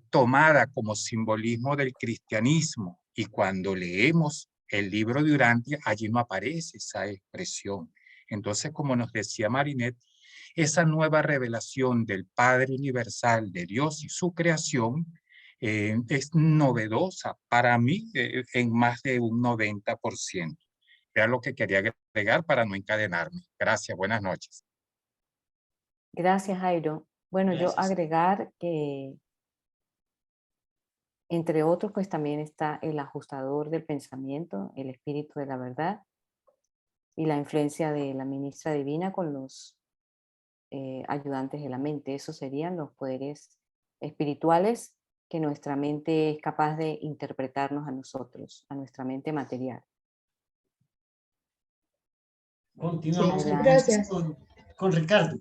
tomada como simbolismo del cristianismo. Y cuando leemos el libro de Urantia, allí no aparece esa expresión. Entonces, como nos decía Marinette, esa nueva revelación del Padre Universal, de Dios y su creación, es novedosa para mí en más de un 90%. Era lo que quería agregar para no encadenarme. Gracias, buenas noches. Gracias, Jairo. Bueno, Gracias. yo agregar que, entre otros, pues también está el ajustador del pensamiento, el espíritu de la verdad, y la influencia de la ministra divina con los ayudantes de la mente. Esos serían los poderes espirituales que nuestra mente es capaz de interpretarnos a nosotros, a nuestra mente material. Continuamos Sí, Adelante. gracias. con Ricardo.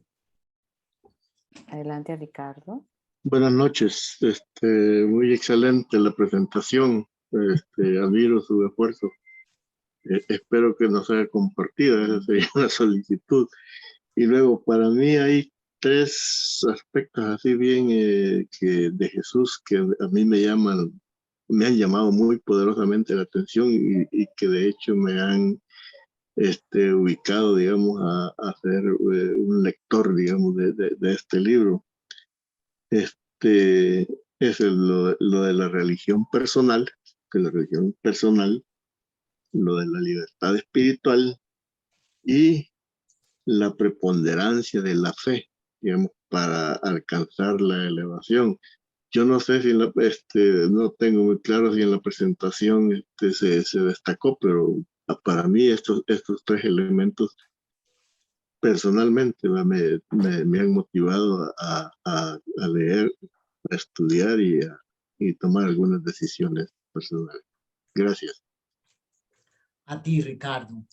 Adelante, Ricardo. Buenas noches, muy excelente la presentación, admiro su esfuerzo, espero que nos sea compartida, esa sería una solicitud. Y luego, para mí hay 3 aspectos así bien que de Jesús que a mí me han llamado muy poderosamente la atención y que de hecho me han ubicado, digamos, a ser un lector, digamos, de este libro. Es lo de la religión personal, que la religión personal, lo de la libertad espiritual y la preponderancia de la fe, digamos, para alcanzar la elevación. Yo no sé si no tengo muy claro si en la presentación se destacó, pero para mí estos 3 elementos personalmente me han motivado a leer, a estudiar y tomar algunas decisiones personales. Gracias. A ti, Ricardo.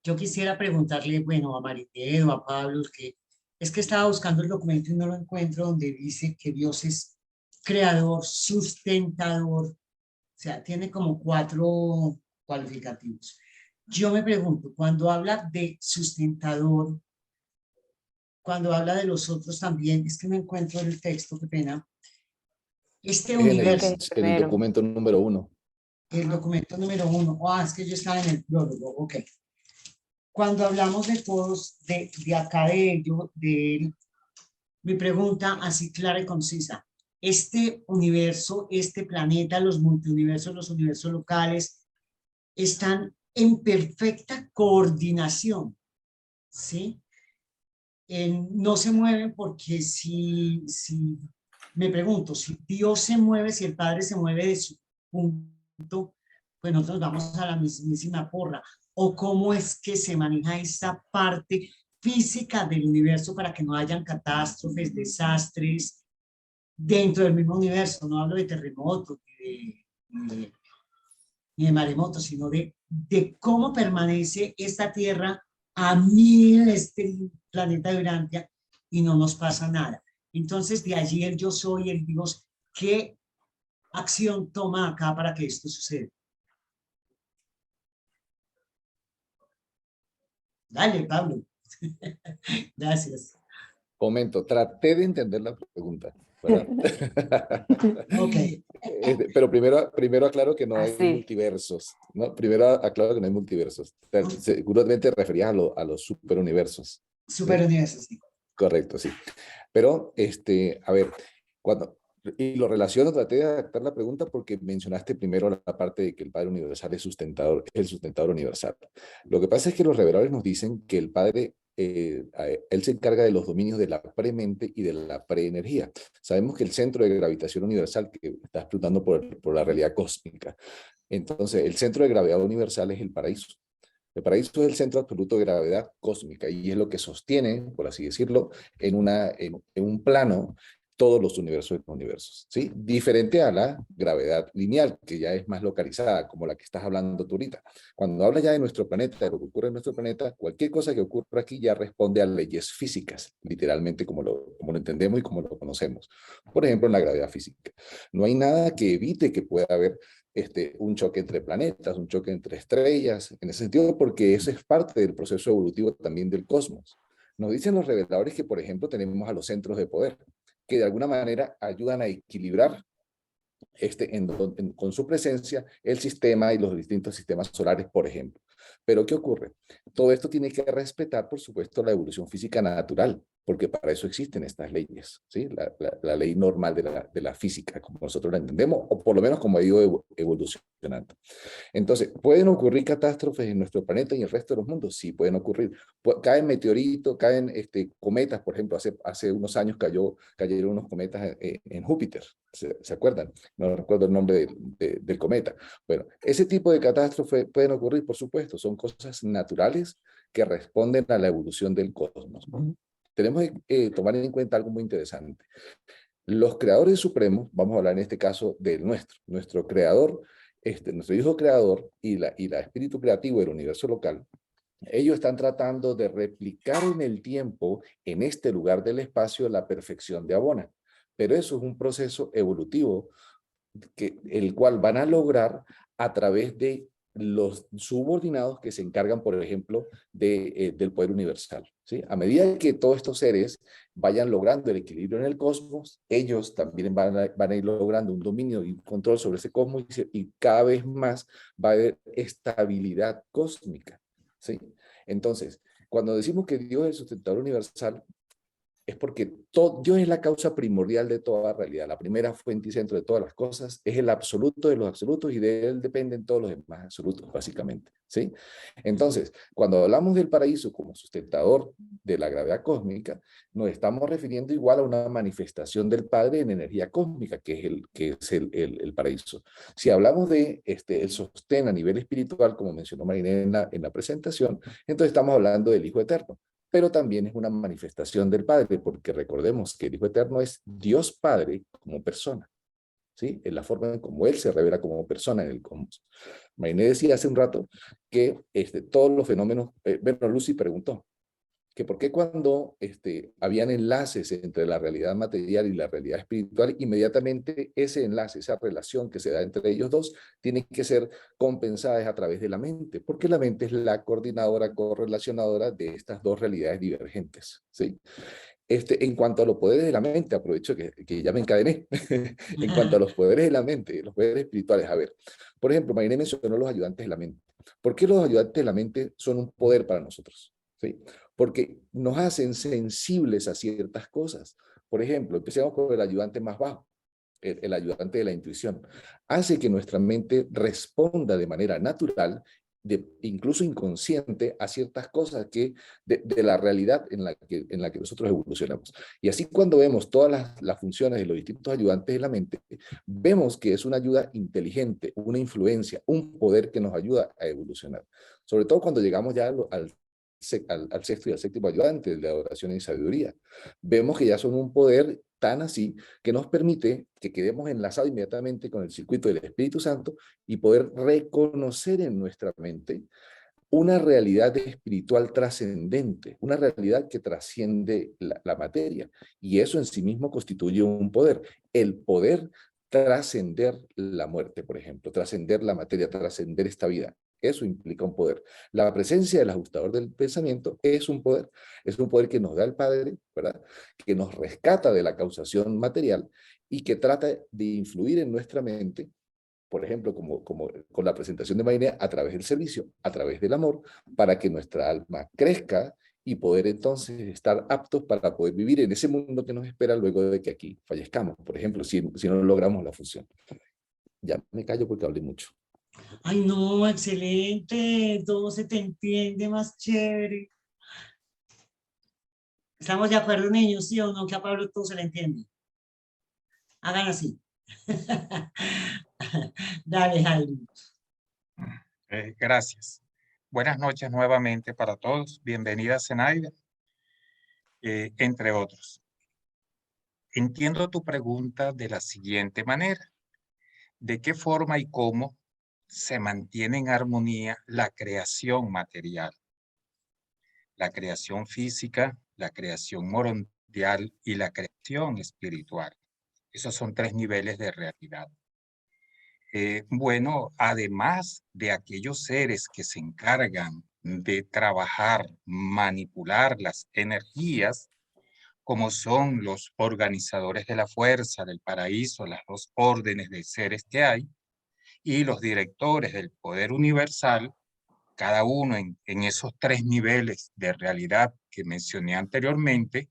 Yo quisiera preguntarle, bueno, a Marinette o a Pablo, que es que estaba buscando el documento y no lo encuentro, donde dice que Dios es creador, sustentador, o sea, tiene como 4 cualificativos. Yo me pregunto, cuando habla de sustentador, cuando habla de los otros también, es que no encuentro el texto, qué pena. Este universo. El documento número 1. El documento número 1. Es que yo estaba en el prólogo, ok. cuando hablamos de todos, de acá de ello, de él, mi pregunta así clara y concisa, este universo, este planeta, los multiuniversos, los universos locales, están en perfecta coordinación, ¿sí? No se mueven porque me pregunto, si Dios se mueve, si el Padre se mueve de su punto, pues nosotros vamos a la mismísima porra. O cómo es que se maneja esa parte física del universo para que no hayan catástrofes, desastres dentro del mismo universo. No hablo de terremotos ni de maremotos, sino de cómo permanece esta Tierra a mí, este planeta vibrante, y no nos pasa nada. Entonces, de allí el yo soy, el Dios, ¿qué acción toma acá para que esto suceda? Dale, Pablo. Gracias. Momento, traté de entender la pregunta, ¿verdad? Ok. Pero primero aclaro que no hay Así. multiversos, ¿no? Primero aclaro que no hay multiversos. Seguramente referías a los superuniversos. Superuniversos, sí. Correcto, sí. Pero, a ver, y lo relaciono, traté de adaptar la pregunta porque mencionaste primero la parte de que el Padre Universal es el sustentador universal. Lo que pasa es que los reveladores nos dicen que el Padre, él se encarga de los dominios de la premente y de la preenergía. Sabemos que el centro de gravitación universal que está explotando por la realidad cósmica. Entonces, el centro de gravedad universal es el paraíso. El paraíso es el centro absoluto de gravedad cósmica y es lo que sostiene, por así decirlo, en un plano todos los universos de los universos, ¿sí? Diferente a la gravedad lineal, que ya es más localizada, como la que estás hablando tú ahorita. Cuando hablas ya de nuestro planeta, de lo que ocurre en nuestro planeta, cualquier cosa que ocurra aquí ya responde a leyes físicas, literalmente como lo entendemos y como lo conocemos. Por ejemplo, en la gravedad física. No hay nada que evite que pueda haber un choque entre planetas, un choque entre estrellas, en ese sentido, porque eso es parte del proceso evolutivo también del cosmos. Nos dicen los reveladores que, por ejemplo, tenemos a los centros de poder, que de alguna manera ayudan a equilibrar con su presencia el sistema y los distintos sistemas solares, por ejemplo. Pero ¿qué ocurre? Todo esto tiene que respetar, por supuesto, la evolución física natural, porque para eso existen estas leyes, ¿sí? La ley normal de la física, como nosotros la entendemos, o por lo menos como ha ido evolucionando. Entonces, ¿pueden ocurrir catástrofes en nuestro planeta y en el resto de los mundos? Sí, pueden ocurrir. Caen meteoritos, caen cometas, por ejemplo, hace unos años cayeron unos cometas en Júpiter, ¿se acuerdan? No recuerdo el nombre del cometa. Bueno, ese tipo de catástrofes pueden ocurrir, por supuesto, son cosas naturales que responden a la evolución del cosmos. Tenemos que tomar en cuenta algo muy interesante. Los creadores supremos, vamos a hablar en este caso del nuestro creador, nuestro hijo creador y la espíritu creativo del universo local, ellos están tratando de replicar en el tiempo, en este lugar del espacio, la perfección de Abona. Pero eso es un proceso evolutivo el cual van a lograr a través de los subordinados que se encargan, por ejemplo, del poder universal, ¿sí? A medida que todos estos seres vayan logrando el equilibrio en el cosmos, ellos también van a ir logrando un dominio y un control sobre ese cosmos y cada vez más va a haber estabilidad cósmica, ¿sí? Entonces, cuando decimos que Dios es el sustentador universal, es porque Dios es la causa primordial de toda realidad, la primera fuente y centro de todas las cosas, es el absoluto de los absolutos y de él dependen todos los demás absolutos, básicamente, ¿sí? Entonces, cuando hablamos del paraíso como sustentador de la gravedad cósmica, nos estamos refiriendo igual a una manifestación del Padre en energía cósmica, que es el paraíso. Si hablamos de el sostén a nivel espiritual, como mencionó Marinela en la presentación, entonces estamos hablando del Hijo Eterno, pero también es una manifestación del Padre, porque recordemos que el Hijo Eterno es Dios Padre como persona, ¿sí? Es la forma en cómo Él se revela como persona en el cosmos. Mariné decía hace un rato que todos los fenómenos, bueno, Lucy preguntó, que por qué cuando habían enlaces entre la realidad material y la realidad espiritual, inmediatamente ese enlace, esa relación que se da entre ellos dos, tiene que ser compensada a través de la mente, porque la mente es la coordinadora, correlacionadora de estas dos realidades divergentes, ¿sí? En cuanto a los poderes de la mente, aprovecho que ya me encadené. En cuanto a los poderes de la mente, los poderes espirituales, a ver, por ejemplo, Mayre mencionó los ayudantes de la mente. ¿Por qué los ayudantes de la mente son un poder para nosotros? ¿Sí? Porque nos hacen sensibles a ciertas cosas. Por ejemplo, empecemos con el ayudante más bajo, el ayudante de la intuición. Hace que nuestra mente responda de manera natural, incluso inconsciente, a ciertas cosas de la realidad en la que nosotros evolucionamos. Y así cuando vemos todas las funciones de los distintos ayudantes de la mente, vemos que es una ayuda inteligente, una influencia, un poder que nos ayuda a evolucionar. Sobre todo cuando llegamos ya al sexto y al séptimo ayudante, de adoración y sabiduría. Vemos que ya son un poder tan así que nos permite que quedemos enlazados inmediatamente con el circuito del Espíritu Santo y poder reconocer en nuestra mente una realidad espiritual trascendente, una realidad que trasciende la materia. Y eso en sí mismo constituye un poder. El poder trascender la muerte, por ejemplo, trascender la materia, trascender esta vida. Eso implica un poder. La presencia del ajustador del pensamiento es un poder que nos da el Padre, ¿verdad? Que nos rescata de la causación material y que trata de influir en nuestra mente, por ejemplo, como con la presentación de Mainea, a través del servicio, a través del amor, para que nuestra alma crezca y poder entonces estar aptos para poder vivir en ese mundo que nos espera luego de que aquí fallezcamos, por ejemplo, si no logramos la función. Ya me callo porque hablé mucho. Ay, no, excelente, todo se te entiende más chévere. ¿Estamos de acuerdo, niños, sí o no? Que a Pablo todo se le entiende. Hagan así. Dale, Jairo. Gracias. Buenas noches nuevamente para todos. Bienvenida, Zenaida, entre otros. Entiendo tu pregunta de la siguiente manera. ¿De qué forma y cómo se mantiene en armonía la creación material? La creación física, la creación mundial y la creación espiritual. Esos son 3 niveles de realidad. Bueno, además de aquellos seres que se encargan de trabajar, manipular las energías, como son los organizadores de la fuerza, del paraíso, las 2 órdenes de seres que hay, y los directores del poder universal, cada uno en esos 3 niveles de realidad que mencioné anteriormente,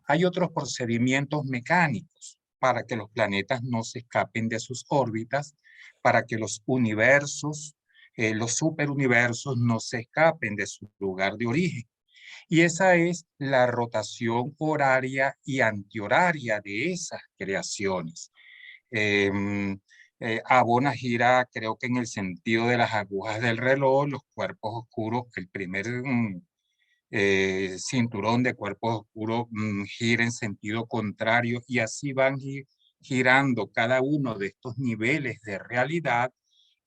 hay otros procedimientos mecánicos para que los planetas no se escapen de sus órbitas, para que los universos, los superuniversos no se escapen de su lugar de origen. Y esa es la rotación horaria y antihoraria de esas creaciones. Abona gira, creo que en el sentido de las agujas del reloj, los cuerpos oscuros, el primer cinturón de cuerpos oscuros gira en sentido contrario y así van girando cada uno de estos niveles de realidad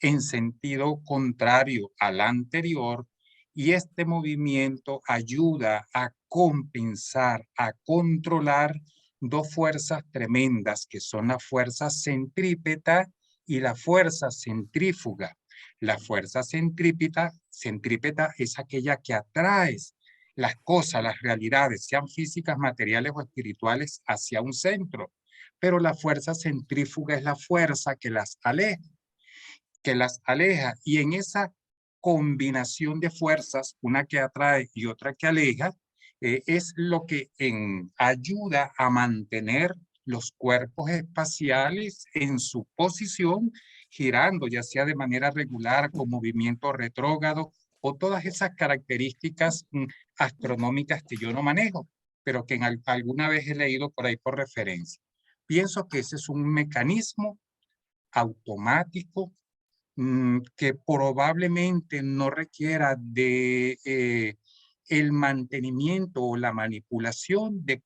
en sentido contrario al anterior, y este movimiento ayuda a compensar, a controlar 2 fuerzas tremendas que son la fuerza centrípeta y la fuerza centrífuga. La fuerza centrípeta es aquella que atrae las cosas, las realidades, sean físicas, materiales o espirituales, hacia un centro. Pero la fuerza centrífuga es la fuerza que las aleja. Y en esa combinación de fuerzas, una que atrae y otra que aleja, es lo que ayuda a mantener los cuerpos espaciales en su posición, girando, ya sea de manera regular, con movimiento retrógrado, o todas esas características astronómicas que yo no manejo, pero que alguna vez he leído por ahí por referencia. Pienso que ese es un mecanismo automático que probablemente no requiera de el mantenimiento o la manipulación de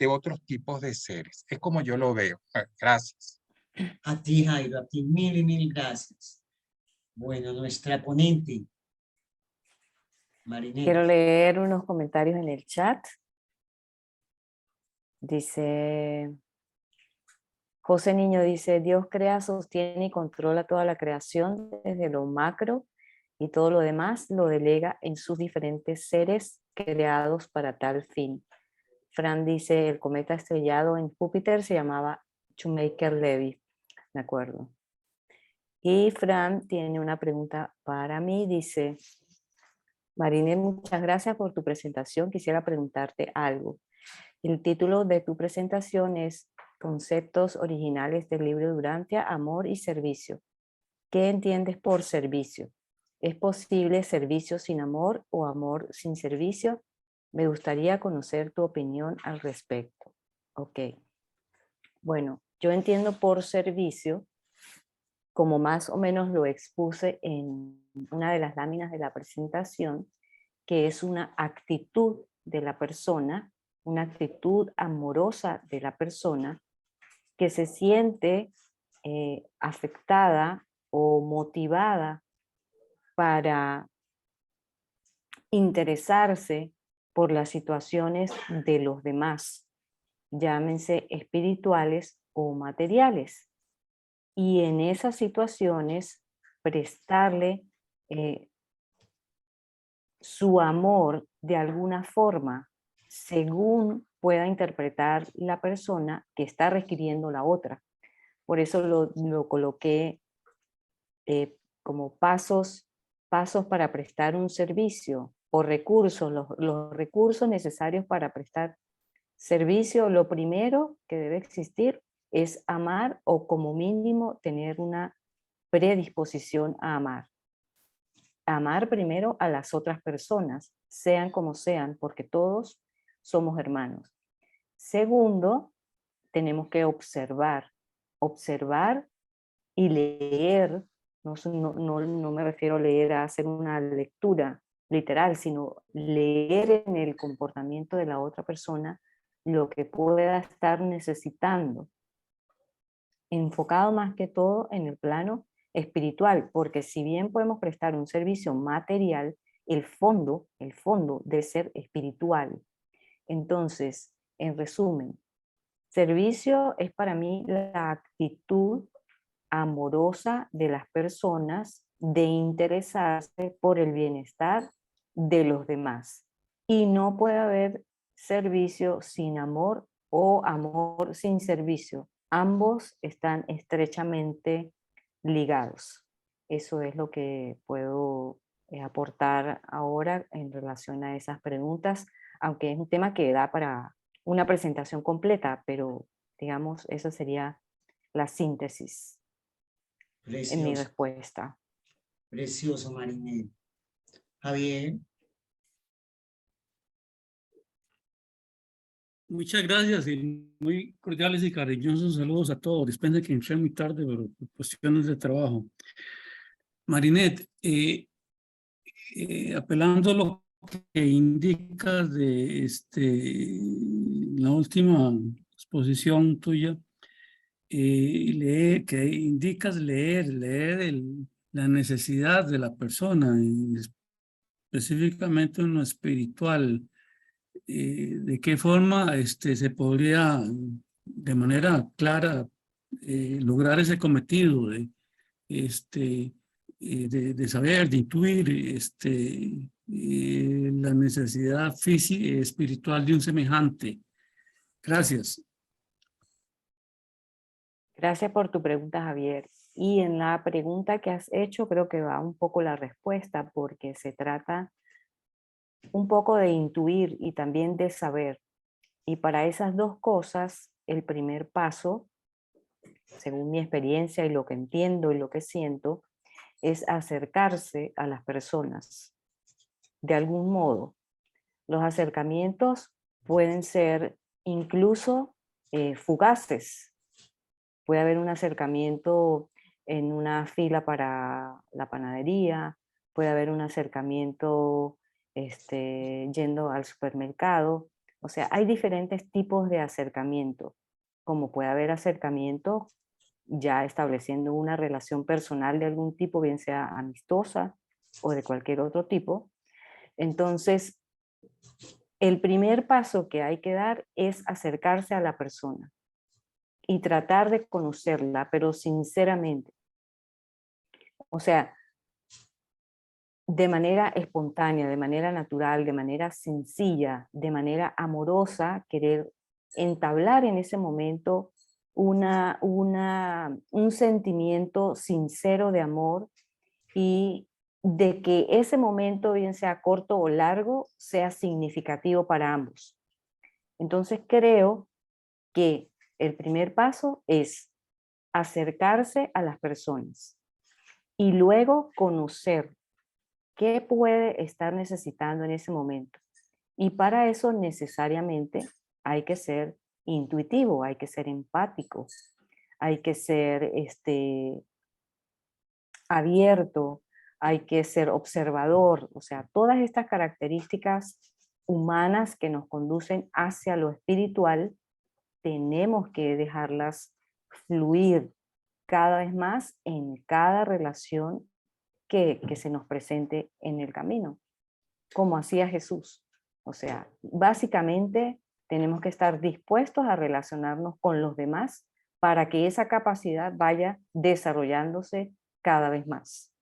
otros tipos de seres. Es como yo lo veo. Gracias. A ti, Jairo, a ti mil y mil gracias. Bueno, nuestra ponente, Marinette. Quiero leer unos comentarios en el chat. Dice, José Niño dice, Dios crea, sostiene y controla toda la creación desde lo macro y todo lo demás lo delega en sus diferentes seres creados para tal fin. Fran dice, el cometa estrellado en Júpiter se llamaba Shoemaker-Levy, de acuerdo. Y Fran tiene una pregunta para mí, dice, Marinette, muchas gracias por tu presentación, quisiera preguntarte algo. El título de tu presentación es Conceptos originales del libro de Urantia, amor y servicio. ¿Qué entiendes por servicio? ¿Es posible servicio sin amor o amor sin servicio? Me gustaría conocer tu opinión al respecto. Ok. Bueno, yo entiendo por servicio, como más o menos lo expuse en una de las láminas de la presentación, que es una actitud de la persona, una actitud amorosa de la persona que se siente afectada o motivada para interesarse por las situaciones de los demás, llámense espirituales o materiales. Y en esas situaciones prestarle su amor de alguna forma, según pueda interpretar la persona que está requiriendo la otra. Por eso lo coloqué como pasos para prestar un servicio o recursos, los recursos necesarios para prestar servicio. Lo primero que debe existir es amar o como mínimo tener una predisposición a amar. Amar primero a las otras personas, sean como sean, porque todos somos hermanos. Segundo, tenemos que observar y leer. No me refiero a leer a hacer una lectura literal, sino leer en el comportamiento de la otra persona lo que pueda estar necesitando, enfocado más que todo en el plano espiritual, porque si bien podemos prestar un servicio material, el fondo debe ser espiritual. Entonces, en resumen, servicio es para mí la actitud amorosa de las personas de interesarse por el bienestar de los demás. Y no puede haber servicio sin amor o amor sin servicio. Ambos están estrechamente ligados. Eso es lo que puedo aportar ahora en relación a esas preguntas, aunque es un tema que da para una presentación completa, pero digamos, esa sería la síntesis en mi Precioso, respuesta. precioso, Marinette. Javier, Muchas gracias y muy cordiales y cariñosos saludos a todos. Dispense que entré muy tarde, pero por cuestiones de trabajo. Marinette, apelando a lo que indicas de la última exposición tuya, que indicas leer la necesidad de la persona, específicamente en lo espiritual. ¿De qué forma se podría de manera clara lograr ese cometido de saber, de intuir la necesidad física y espiritual de un semejante? Gracias. Gracias por tu pregunta, Javier. Y en la pregunta que has hecho creo que va un poco la respuesta, porque se trata un poco de intuir y también de saber. Y para esas dos cosas, el primer paso, según mi experiencia y lo que entiendo y lo que siento, es acercarse a las personas de algún modo. Los acercamientos pueden ser incluso fugaces. Puede haber un acercamiento en una fila para la panadería, puede haber un acercamiento yendo al supermercado. O sea, hay diferentes tipos de acercamiento, como puede haber acercamiento ya estableciendo una relación personal de algún tipo, bien sea amistosa o de cualquier otro tipo. Entonces, el primer paso que hay que dar es acercarse a la persona y tratar de conocerla, pero sinceramente. O sea, de manera espontánea, de manera natural, de manera sencilla, de manera amorosa, querer entablar en ese momento un sentimiento sincero de amor y de que ese momento, bien sea corto o largo, sea significativo para ambos. Entonces creo que el primer paso es acercarse a las personas y luego conocer qué puede estar necesitando en ese momento. Y para eso necesariamente hay que ser intuitivo, hay que ser empático, hay que ser abierto, hay que ser observador, o sea, todas estas características humanas que nos conducen hacia lo espiritual, tenemos que dejarlas fluir cada vez más en cada relación que se nos presente en el camino, como hacía Jesús. O sea, básicamente tenemos que estar dispuestos a relacionarnos con los demás para que esa capacidad vaya desarrollándose cada vez más.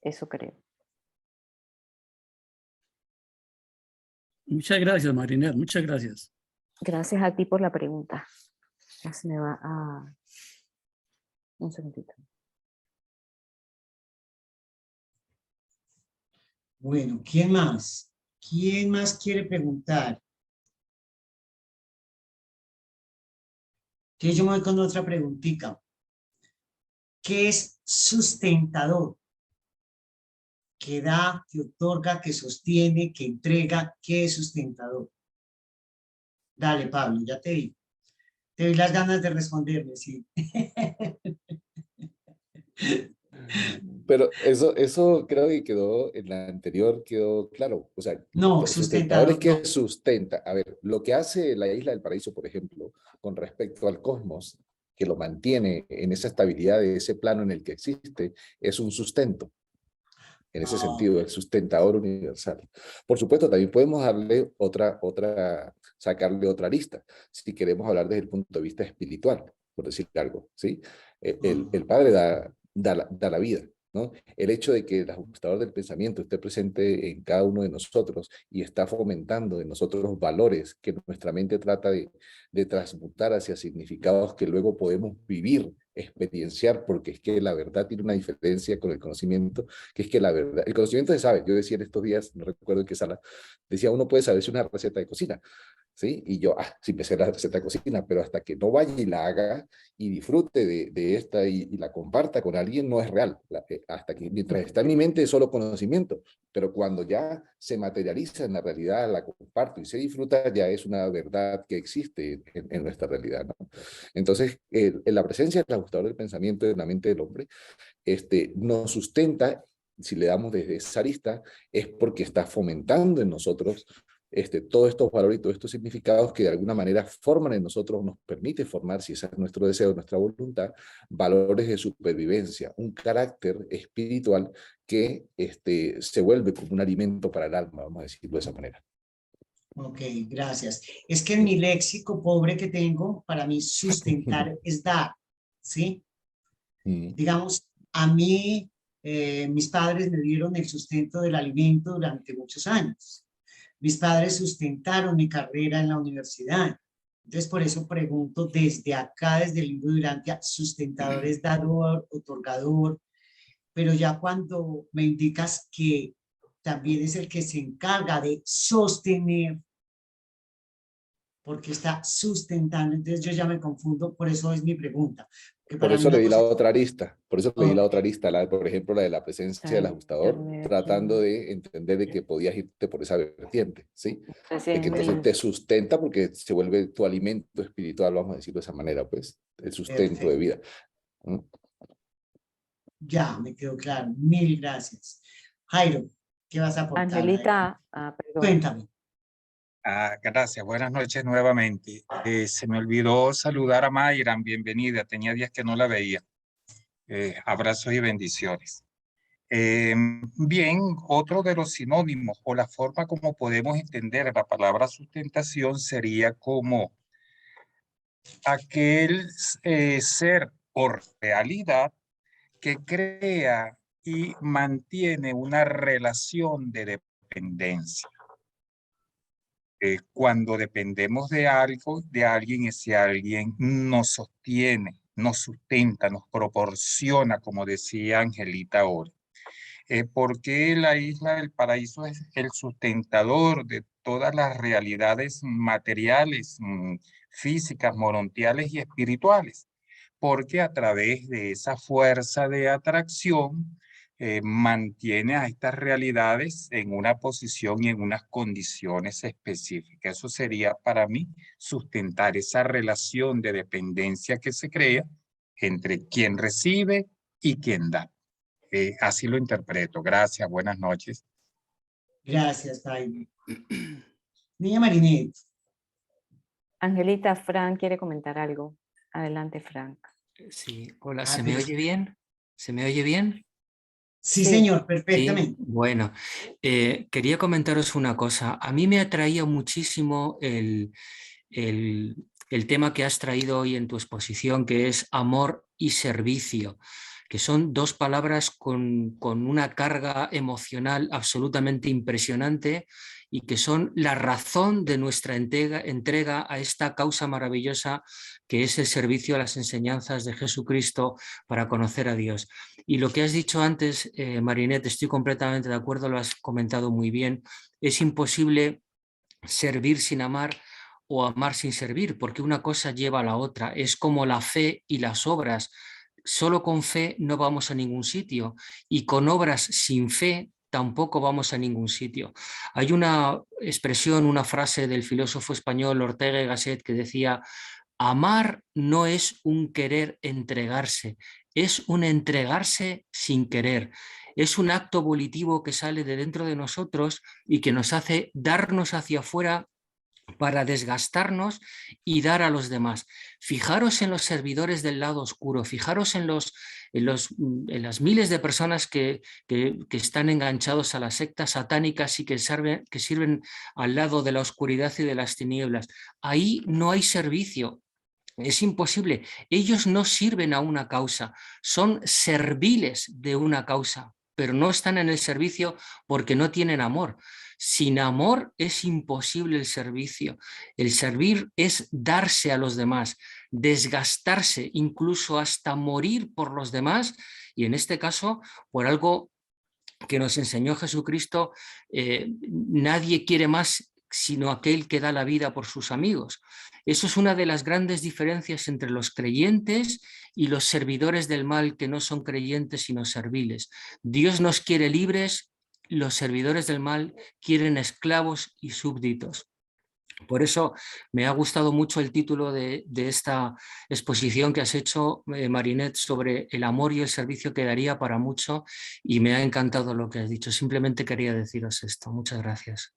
Eso creo. Muchas gracias, Marinet, muchas gracias. Gracias a ti por la pregunta. Ya se me va a... Un segundito. Bueno, ¿quién más? ¿Quién más quiere preguntar? Que yo me voy con otra preguntita. ¿Qué es sustentador? ¿Qué da, que otorga, que sostiene, que entrega? ¿Qué es sustentador? Dale, Pablo, ya te vi. Te vi las ganas de responderme, sí. Pero eso creo que quedó, en la anterior quedó claro. O sea, No, sustentador es sustentador, que no. sustenta. A ver, lo que hace la isla del Paraíso, por ejemplo, con respecto al cosmos, que lo mantiene en esa estabilidad de ese plano en el que existe, es un sustento. En ese sentido, el sustentador universal. Por supuesto, también podemos darle sacarle otra lista, si queremos hablar desde el punto de vista espiritual, por decir algo, ¿sí? El Padre da la vida, ¿no? El hecho de que el ajustador del pensamiento esté presente en cada uno de nosotros y está fomentando en nosotros valores que nuestra mente trata de transmutar hacia significados que luego podemos vivir, experienciar, porque es que la verdad tiene una diferencia con el conocimiento, que es que la verdad, el conocimiento se sabe. Yo decía en estos días, no recuerdo en qué sala, decía, uno puede saberse una receta de cocina, ¿sí? Y yo, sí me sé la receta de cocina, pero hasta que no vaya y la haga y disfrute de esta y la comparta con alguien, no es real. Hasta que, mientras está en mi mente, es solo conocimiento, pero cuando ya se materializa en la realidad, la comparto y se disfruta, ya es una verdad que existe en nuestra realidad, ¿no? Entonces, en la presencia del ajustador del pensamiento en la mente del hombre, nos sustenta. Si le damos desde esa arista, es porque está fomentando en nosotros todos estos valores y todos estos significados que de alguna manera forman en nosotros, nos permite formar, si ese es nuestro deseo, nuestra voluntad, valores de supervivencia, un carácter espiritual que se vuelve como un alimento para el alma, vamos a decirlo de esa manera. Ok, gracias. Es que en mi léxico pobre que tengo, para mí sustentar es dar, ¿sí? Digamos, a mí, mis padres me dieron el sustento del alimento durante muchos años. Mis padres sustentaron mi carrera en la universidad. Entonces, por eso pregunto desde acá, desde el libro de Urantia, sustentador es dador, otorgador, pero ya cuando me indicas que también es el que se encarga de sostener, porque está sustentando, entonces yo ya me confundo, por eso es mi pregunta. Por eso le di la otra arista, por ejemplo, la de la presencia del ajustador, tratando de entender de que podías irte por esa vertiente, ¿sí? De que entonces te sustenta porque se vuelve tu alimento espiritual, vamos a decirlo de esa manera, pues, el sustento de vida. Ya, me quedó claro. Mil gracias. Jairo, ¿qué vas a aportar? Angelita, perdón. Cuéntame. Gracias, buenas noches nuevamente. Se me olvidó saludar a Mayran, bienvenida, tenía días que no la veía. Abrazos y bendiciones. Bien, otro de los sinónimos o la forma como podemos entender la palabra sustentación sería como aquel ser o realidad que crea y mantiene una relación de dependencia. Cuando dependemos de algo, de alguien, ese alguien nos sostiene, nos sustenta, nos proporciona, como decía Angelita ahora. Porque la isla del paraíso es el sustentador de todas las realidades materiales, físicas, morontiales y espirituales, porque a través de esa fuerza de atracción mantiene a estas realidades en una posición y en unas condiciones específicas. Eso sería para mí sustentar esa relación de dependencia que se crea entre quien recibe y quien da. Así lo interpreto. Gracias, buenas noches. Gracias, Jaime. Niña Marinette. Angelita, Frank quiere comentar algo. Adelante, Frank. Sí, hola, ¿se Ah, me pero- oye bien? ¿Se me oye bien? Sí, Sí. señor, Sí, perfectamente. bueno, quería comentaros una cosa. A mí me atraía muchísimo el tema que has traído hoy en tu exposición, que es amor y servicio, que son dos palabras con una carga emocional absolutamente impresionante y que son la razón de nuestra entrega a esta causa maravillosa que es el servicio a las enseñanzas de Jesucristo para conocer a Dios. Y lo que has dicho antes, Marinette, estoy completamente de acuerdo, lo has comentado muy bien. Es imposible servir sin amar o amar sin servir, porque una cosa lleva a la otra. Es como la fe y las obras. Solo con fe no vamos a ningún sitio y con obras sin fe tampoco vamos a ningún sitio. Hay una expresión, una frase del filósofo español Ortega y Gasset que decía: amar no es un querer entregarse, es un entregarse sin querer. Es un acto volitivo que sale de dentro de nosotros y que nos hace darnos hacia afuera para desgastarnos y dar a los demás. Fijaros en los servidores del lado oscuro, fijaros en las miles de personas que están enganchados a las sectas satánicas y que sirven al lado de la oscuridad y de las tinieblas. Ahí no hay servicio. Es imposible. Ellos no sirven a una causa, son serviles de una causa, pero no están en el servicio porque no tienen amor. Sin amor es imposible el servicio. El servir es darse a los demás, desgastarse, incluso hasta morir por los demás, y en este caso por algo que nos enseñó Jesucristo: nadie quiere más sino aquel que da la vida por sus amigos. Eso es una de las grandes diferencias entre los creyentes y los servidores del mal, que no son creyentes sino serviles. Dios nos quiere libres, los servidores del mal quieren esclavos y súbditos. Por eso me ha gustado mucho el título de esta exposición que has hecho, Marinette, sobre el amor y el servicio que daría para mucho, y me ha encantado lo que has dicho. Simplemente quería deciros esto. Muchas gracias.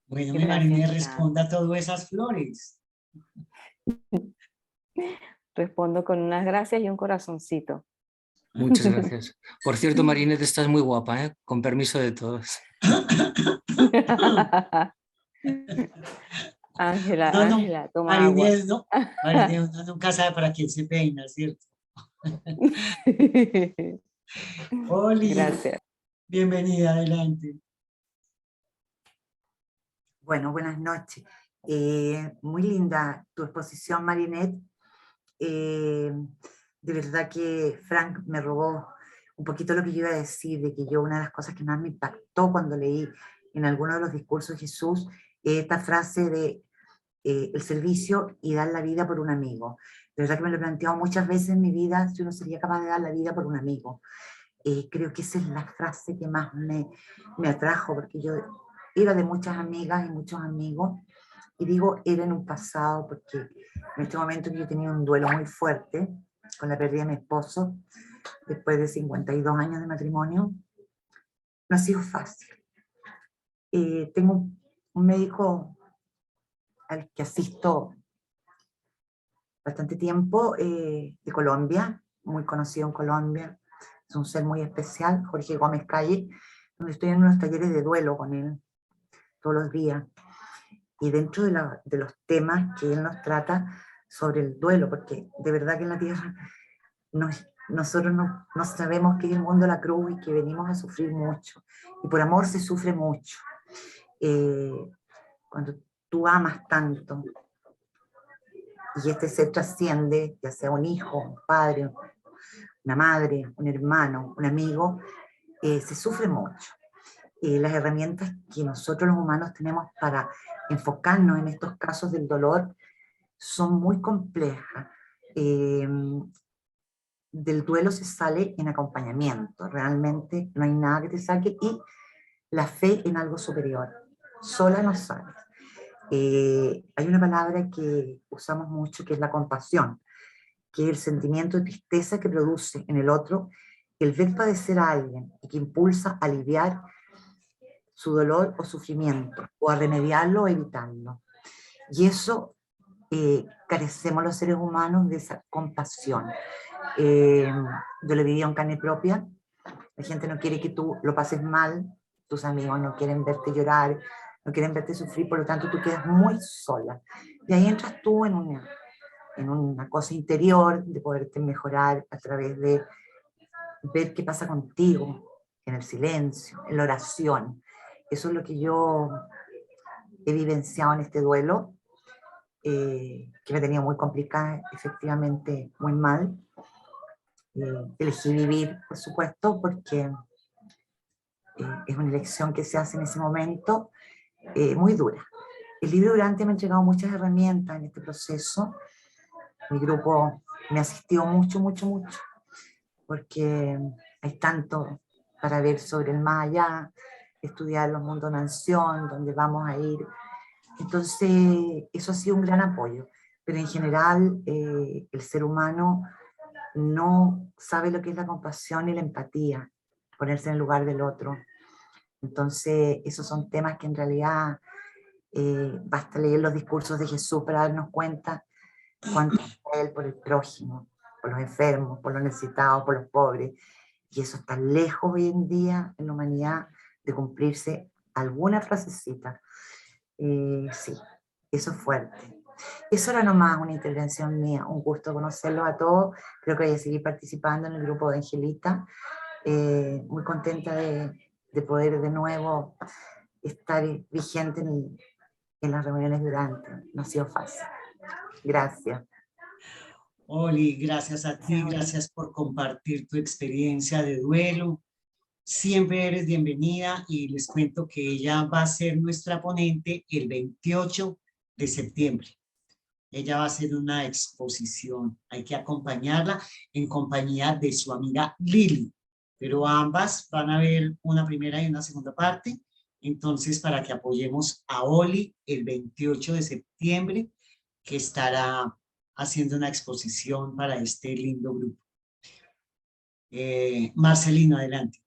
Bueno, mi Gracias, Marinette, Frank. responda a todas esas flores. Respondo con unas gracias y un corazoncito. Muchas gracias. Por cierto, Marinette, estás muy guapa, ¿eh? Con permiso de todos. Ángela, No, no, Ángela, toma agua. Marinette, no. Marinette, uno nunca sabe para quién se peina, ¿cierto? Oli, Gracias. bienvenida, adelante. Bueno, buenas noches. Muy linda tu exposición, Marinette. De verdad que Frank me robó un poquito lo que yo iba a decir, de que una de las cosas que más me impactó cuando leí en alguno de los discursos de Jesús, esta frase de el servicio y dar la vida por un amigo. De verdad que me lo he planteado muchas veces en mi vida, si uno sería capaz de dar la vida por un amigo. Creo que esa es la frase que más me atrajo, porque yo era de muchas amigas y muchos amigos, y digo era en un pasado, porque en este momento yo tenía un duelo muy fuerte con la pérdida de mi esposo, después de 52 años de matrimonio. No ha sido fácil. Tengo un médico al que asisto bastante tiempo, de Colombia, muy conocido en Colombia, es un ser muy especial, Jorge Gómez Calle, donde estoy en unos talleres de duelo con él todos los días. Y dentro de los temas que él nos trata sobre el duelo, porque de verdad que en la tierra nosotros no sabemos que es el mundo de la cruz y que venimos a sufrir mucho. Y por amor se sufre mucho. Cuando tú amas tanto y este ser trasciende, ya sea un hijo, un padre, una madre, un hermano, un amigo, se sufre mucho. Las herramientas que nosotros los humanos tenemos para enfocarnos en estos casos del dolor son muy complejas. Del duelo se sale en acompañamiento, realmente no hay nada que te saque, y la fe en algo superior, sola no sales. Hay una palabra que usamos mucho que es la compasión, que es el sentimiento de tristeza que produce en el otro el ver padecer a alguien y que impulsa a aliviar su dolor o sufrimiento, o a remediarlo o evitarlo. Y eso carecemos los seres humanos de esa compasión. Yo lo viví en carne propia. La gente no quiere que tú lo pases mal, tus amigos no quieren verte llorar, no quieren verte sufrir, por lo tanto tú quedas muy sola. Y ahí entras tú en una cosa interior de poderte mejorar a través de ver qué pasa contigo, en el silencio, en la oración. Eso es lo que yo he vivenciado en este duelo, que me tenía muy complicada, efectivamente muy mal. Elegí vivir, por supuesto, porque es una elección que se hace en ese momento, muy dura. El libro Durante me ha entregado muchas herramientas en este proceso. Mi grupo me asistió mucho, mucho, mucho, porque hay tanto para ver sobre el más allá, estudiar los mundos mansión, donde vamos a ir. Entonces, eso ha sido un gran apoyo. Pero en general, el ser humano no sabe lo que es la compasión y la empatía, ponerse en el lugar del otro. Entonces, esos son temas que en realidad basta leer los discursos de Jesús para darnos cuenta cuánto es Él por el prójimo, por los enfermos, por los necesitados, por los pobres. Y eso está lejos hoy en día en la humanidad de cumplirse alguna frasecita. Sí, eso es fuerte. Eso era nomás una intervención mía, un gusto conocerlos a todos. Creo que voy a seguir participando en el grupo de Angelita. Muy contenta de poder de nuevo estar vigente en las reuniones Durante. No ha sido fácil. Gracias. Oli, gracias a ti, gracias por compartir tu experiencia de duelo. Siempre eres bienvenida y les cuento que ella va a ser nuestra ponente el 28 de septiembre. Ella va a hacer una exposición. Hay que acompañarla en compañía de su amiga Lili, pero ambas van a ver una primera y una segunda parte. Entonces, para que apoyemos a Oli el 28 de septiembre, que estará haciendo una exposición para este lindo grupo. Marcelino, adelante.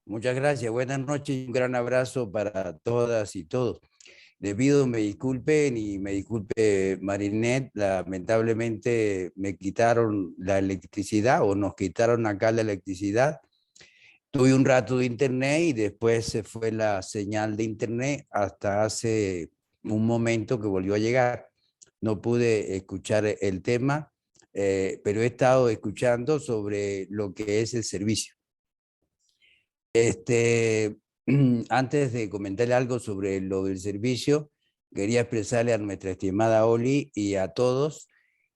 Muchas gracias, buenas noches y un gran abrazo para todas y todos. Les pido me disculpen y me disculpe Marinette, lamentablemente me quitaron la electricidad o nos quitaron acá la electricidad. Tuve un rato de internet y después se fue la señal de internet hasta hace un momento que volvió a llegar. No pude escuchar el tema, pero he estado escuchando sobre lo que es el servicio. Antes de comentarle algo sobre lo del servicio, quería expresarle a nuestra estimada Oli y a todos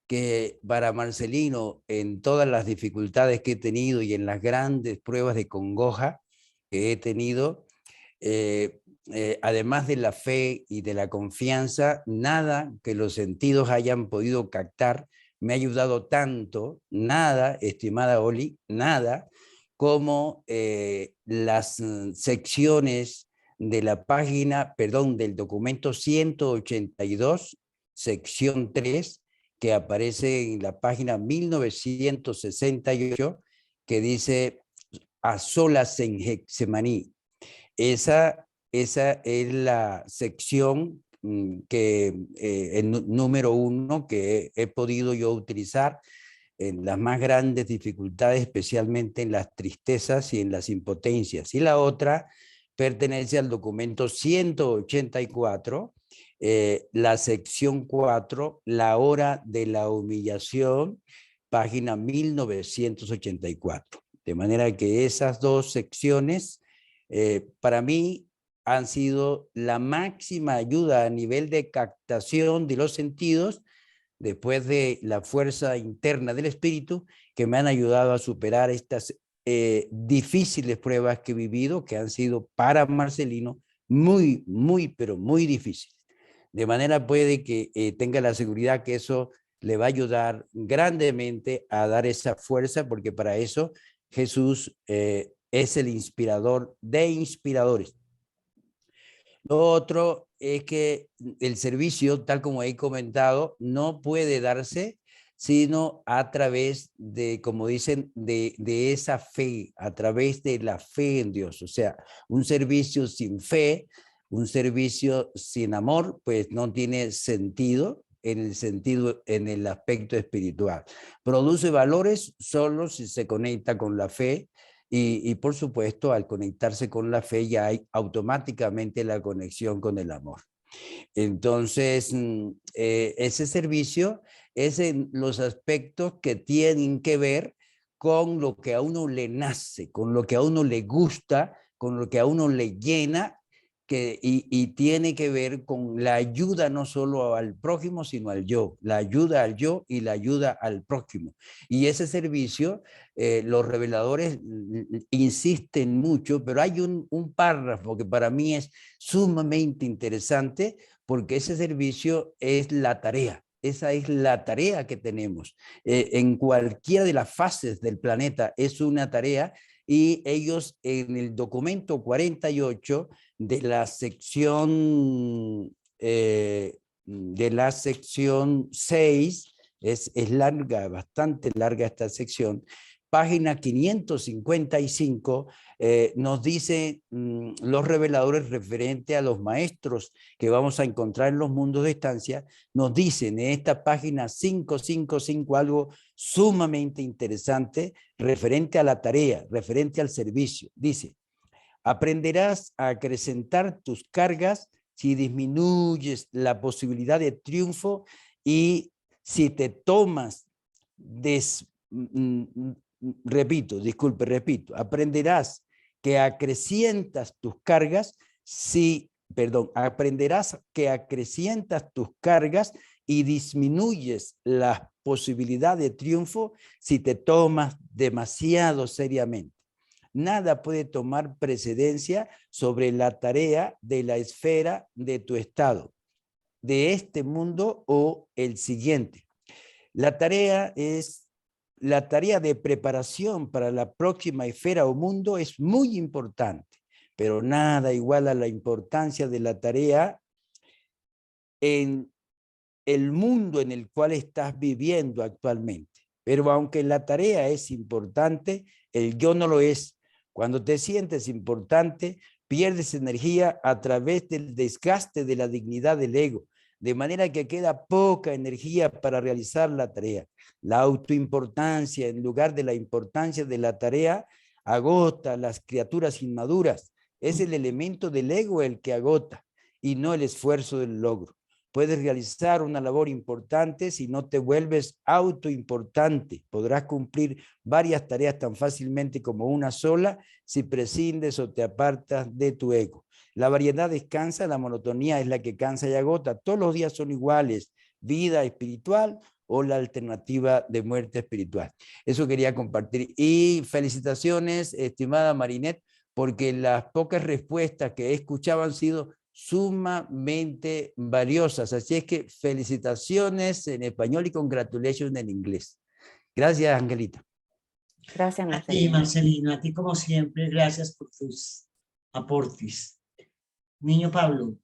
que para Marcelino, en todas las dificultades que he tenido y en las grandes pruebas de congoja que he tenido, además de la fe y de la confianza, nada que los sentidos hayan podido captar me ha ayudado tanto, nada, estimada Oli, nada, como las secciones de la página, perdón, del documento 182, sección 3, que aparece en la página 1968, que dice a solas en Getsemaní. Esa es la sección que, número 1 que he podido yo utilizar en las más grandes dificultades, especialmente en las tristezas y en las impotencias. Y la otra pertenece al documento 184, la sección 4, la hora de la humillación, página 1984. De manera que esas dos secciones para mí han sido la máxima ayuda a nivel de captación de los sentidos después de la fuerza interna del espíritu que me han ayudado a superar estas difíciles pruebas que he vivido, que han sido para Marcelino muy, pero muy difíciles. De manera puede que tenga la seguridad que eso le va a ayudar grandemente a dar esa fuerza, porque para eso Jesús es el inspirador de inspiradores. Lo otro es que el servicio, tal como he comentado, no puede darse sino a través de, como dicen, de esa fe, a través de la fe en Dios. O sea, un servicio sin fe, un servicio sin amor, pues no tiene sentido en el aspecto espiritual. Produce valores solo si se conecta con la fe. Y por supuesto, al conectarse con la fe ya hay automáticamente la conexión con el amor. Entonces, ese servicio es en los aspectos que tienen que ver con lo que a uno le nace, con lo que a uno le gusta, con lo que a uno le llena, y tiene que ver con la ayuda no solo al prójimo, sino al yo, la ayuda al yo y la ayuda al prójimo. Y ese servicio, los reveladores insisten mucho, pero hay un párrafo que para mí es sumamente interesante, porque ese servicio es la tarea. Esa es la tarea que tenemos. En cualquiera de las fases del planeta es una tarea, y ellos en el documento 48 de la sección 6, es larga, bastante larga esta sección, página 555, nos dice los reveladores referente a los maestros que vamos a encontrar en los mundos de estancia. Nos dicen en esta página 555 algo sumamente interesante referente a la tarea, referente al servicio. Dice: aprenderás a acrecentar tus cargas si disminuyes la posibilidad de triunfo y si te tomas repito, aprenderás que acrecientas tus cargas aprenderás que acrecientas tus cargas y disminuyes la posibilidad de triunfo si te tomas demasiado seriamente. Nada puede tomar precedencia sobre la tarea de la esfera de tu estado, de este mundo o el siguiente. La tarea de preparación para la próxima esfera o mundo es muy importante, pero nada igual a la importancia de la tarea en el mundo en el cual estás viviendo actualmente. Pero aunque la tarea es importante, el yo no lo es. Cuando te sientes importante, pierdes energía a través del desgaste de la dignidad del ego, de manera que queda poca energía para realizar la tarea. La autoimportancia, en lugar de la importancia de la tarea, agota a las criaturas inmaduras. Es el elemento del ego el que agota y no el esfuerzo del logro. Puedes realizar una labor importante si no te vuelves autoimportante. Podrás cumplir varias tareas tan fácilmente como una sola si prescindes o te apartas de tu ego. La variedad descansa, la monotonía es la que cansa y agota. Todos los días son iguales, vida espiritual o la alternativa de muerte espiritual. Eso quería compartir. Y felicitaciones, estimada Marinette, porque las pocas respuestas que he escuchado han sido sumamente valiosas. Así es que felicitaciones en español y congratulations en inglés. Gracias, Angelita. Gracias, A ti, Marcelino. Marcelino, a ti como siempre, gracias por tus aportes. Niño Pablo.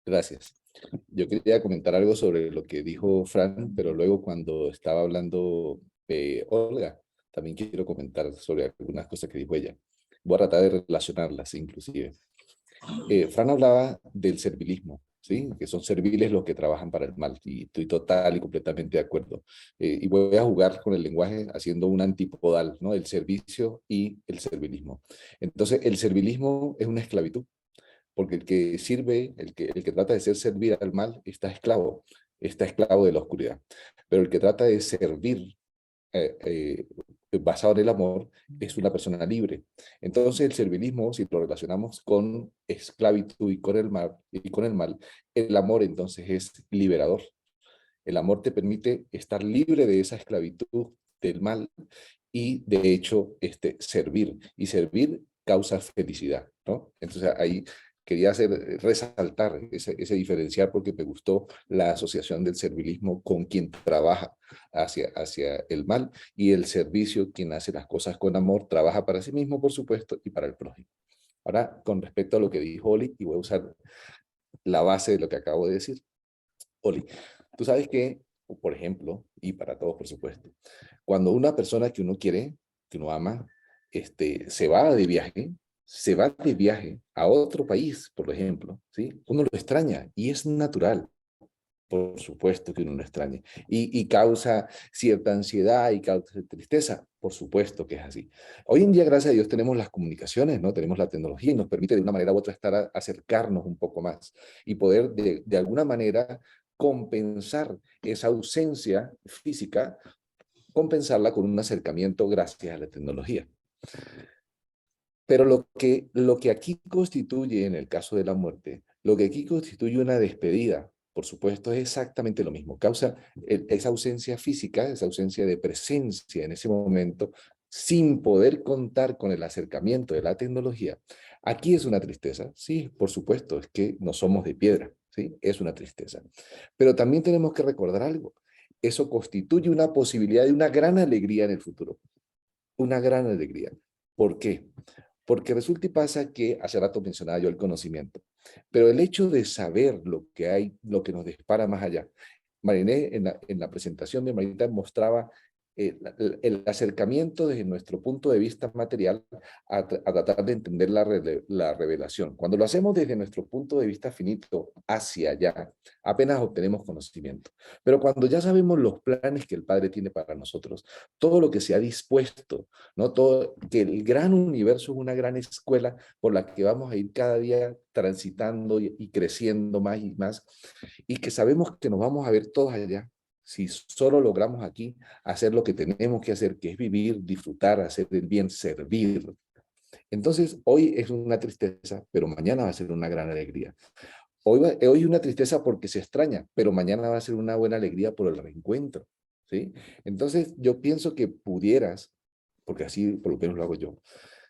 Gracias. Yo quería comentar algo sobre lo que dijo Fran, pero luego cuando estaba hablando Olga, también quiero comentar sobre algunas cosas que dijo ella. Voy a tratar de relacionarlas inclusive. Fran hablaba del servilismo, ¿sí? Que son serviles los que trabajan para el mal, y estoy total y completamente de acuerdo. Y voy a jugar con el lenguaje haciendo un antipodal, ¿no? El servicio y el servilismo. Entonces, el servilismo es una esclavitud, porque el que sirve, el que trata de ser servir al mal, está esclavo. está esclavo de la oscuridad. Pero el que trata de servir basado en el amor es una persona libre. Entonces el servilismo, si lo relacionamos con esclavitud y con el mal, el amor entonces es liberador. El amor te permite estar libre de esa esclavitud del mal y de hecho servir. Y servir causa felicidad, ¿no? Entonces ahí quería resaltar ese diferencial porque me gustó la asociación del servilismo con quien trabaja hacia el mal y el servicio, quien hace las cosas con amor, trabaja para sí mismo, por supuesto, y para el prójimo. Ahora, con respecto a lo que dijo Oli, y voy a usar la base de lo que acabo de decir. Oli, tú sabes que, por ejemplo, y para todos, por supuesto, cuando una persona que uno quiere, que uno ama, se va de viaje a otro país, por ejemplo, ¿sí? Uno lo extraña y es natural. Por supuesto que uno lo extraña. Y causa cierta ansiedad y causa tristeza. Por supuesto que es así. Hoy en día, gracias a Dios, tenemos las comunicaciones, ¿no? Tenemos la tecnología y nos permite de una manera u otra acercarnos un poco más y poder de alguna manera compensar esa ausencia física, compensarla con un acercamiento gracias a la tecnología. Pero lo que aquí constituye, en el caso de la muerte, lo que aquí constituye una despedida, por supuesto, es exactamente lo mismo. Causa esa ausencia física, esa ausencia de presencia en ese momento, sin poder contar con el acercamiento de la tecnología. Aquí es una tristeza, sí, por supuesto, es que no somos de piedra, sí, es una tristeza. Pero también tenemos que recordar algo. Eso constituye una posibilidad de una gran alegría en el futuro. Una gran alegría. ¿Por qué? Porque resulta y pasa que, hace rato mencionaba yo el conocimiento, pero el hecho de saber lo que hay, lo que nos dispara más allá. Mariné, en la presentación de Marita, mostraba el acercamiento desde nuestro punto de vista material a tratar de entender la revelación. Cuando lo hacemos desde nuestro punto de vista finito hacia allá, apenas obtenemos conocimiento. Pero cuando ya sabemos los planes que el Padre tiene para nosotros, todo lo que se ha dispuesto, ¿no? Todo, que el gran universo es una gran escuela por la que vamos a ir cada día transitando y creciendo más y más, y que sabemos que nos vamos a ver todos allá, si solo logramos aquí hacer lo que tenemos que hacer, que es vivir, disfrutar, hacer el bien, servir. Entonces, hoy es una tristeza, pero mañana va a ser una gran alegría. Hoy es una tristeza porque se extraña, pero mañana va a ser una buena alegría por el reencuentro, ¿sí? Entonces, yo pienso que pudieras, porque así por lo menos lo hago yo,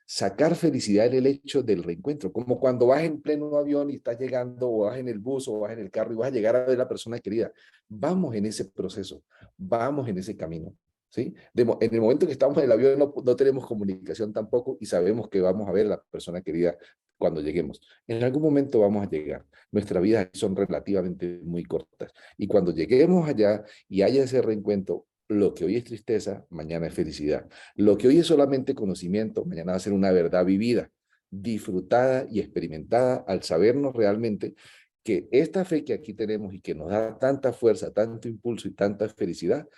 sacar felicidad en el hecho del reencuentro, como cuando vas en pleno avión y estás llegando, o vas en el bus, o vas en el carro y vas a llegar a ver a la persona querida. Vamos en ese proceso, vamos en ese camino, ¿sí? En el momento que estamos en el avión no tenemos comunicación tampoco y sabemos que vamos a ver a la persona querida cuando lleguemos. En algún momento vamos a llegar. Nuestras vidas son relativamente muy cortas. Y cuando lleguemos allá y haya ese reencuentro, lo que hoy es tristeza, mañana es felicidad. Lo que hoy es solamente conocimiento, mañana va a ser una verdad vivida, disfrutada y experimentada al sabernos realmente que esta fe que aquí tenemos y que nos da tanta fuerza, tanto impulso y tanta felicidad,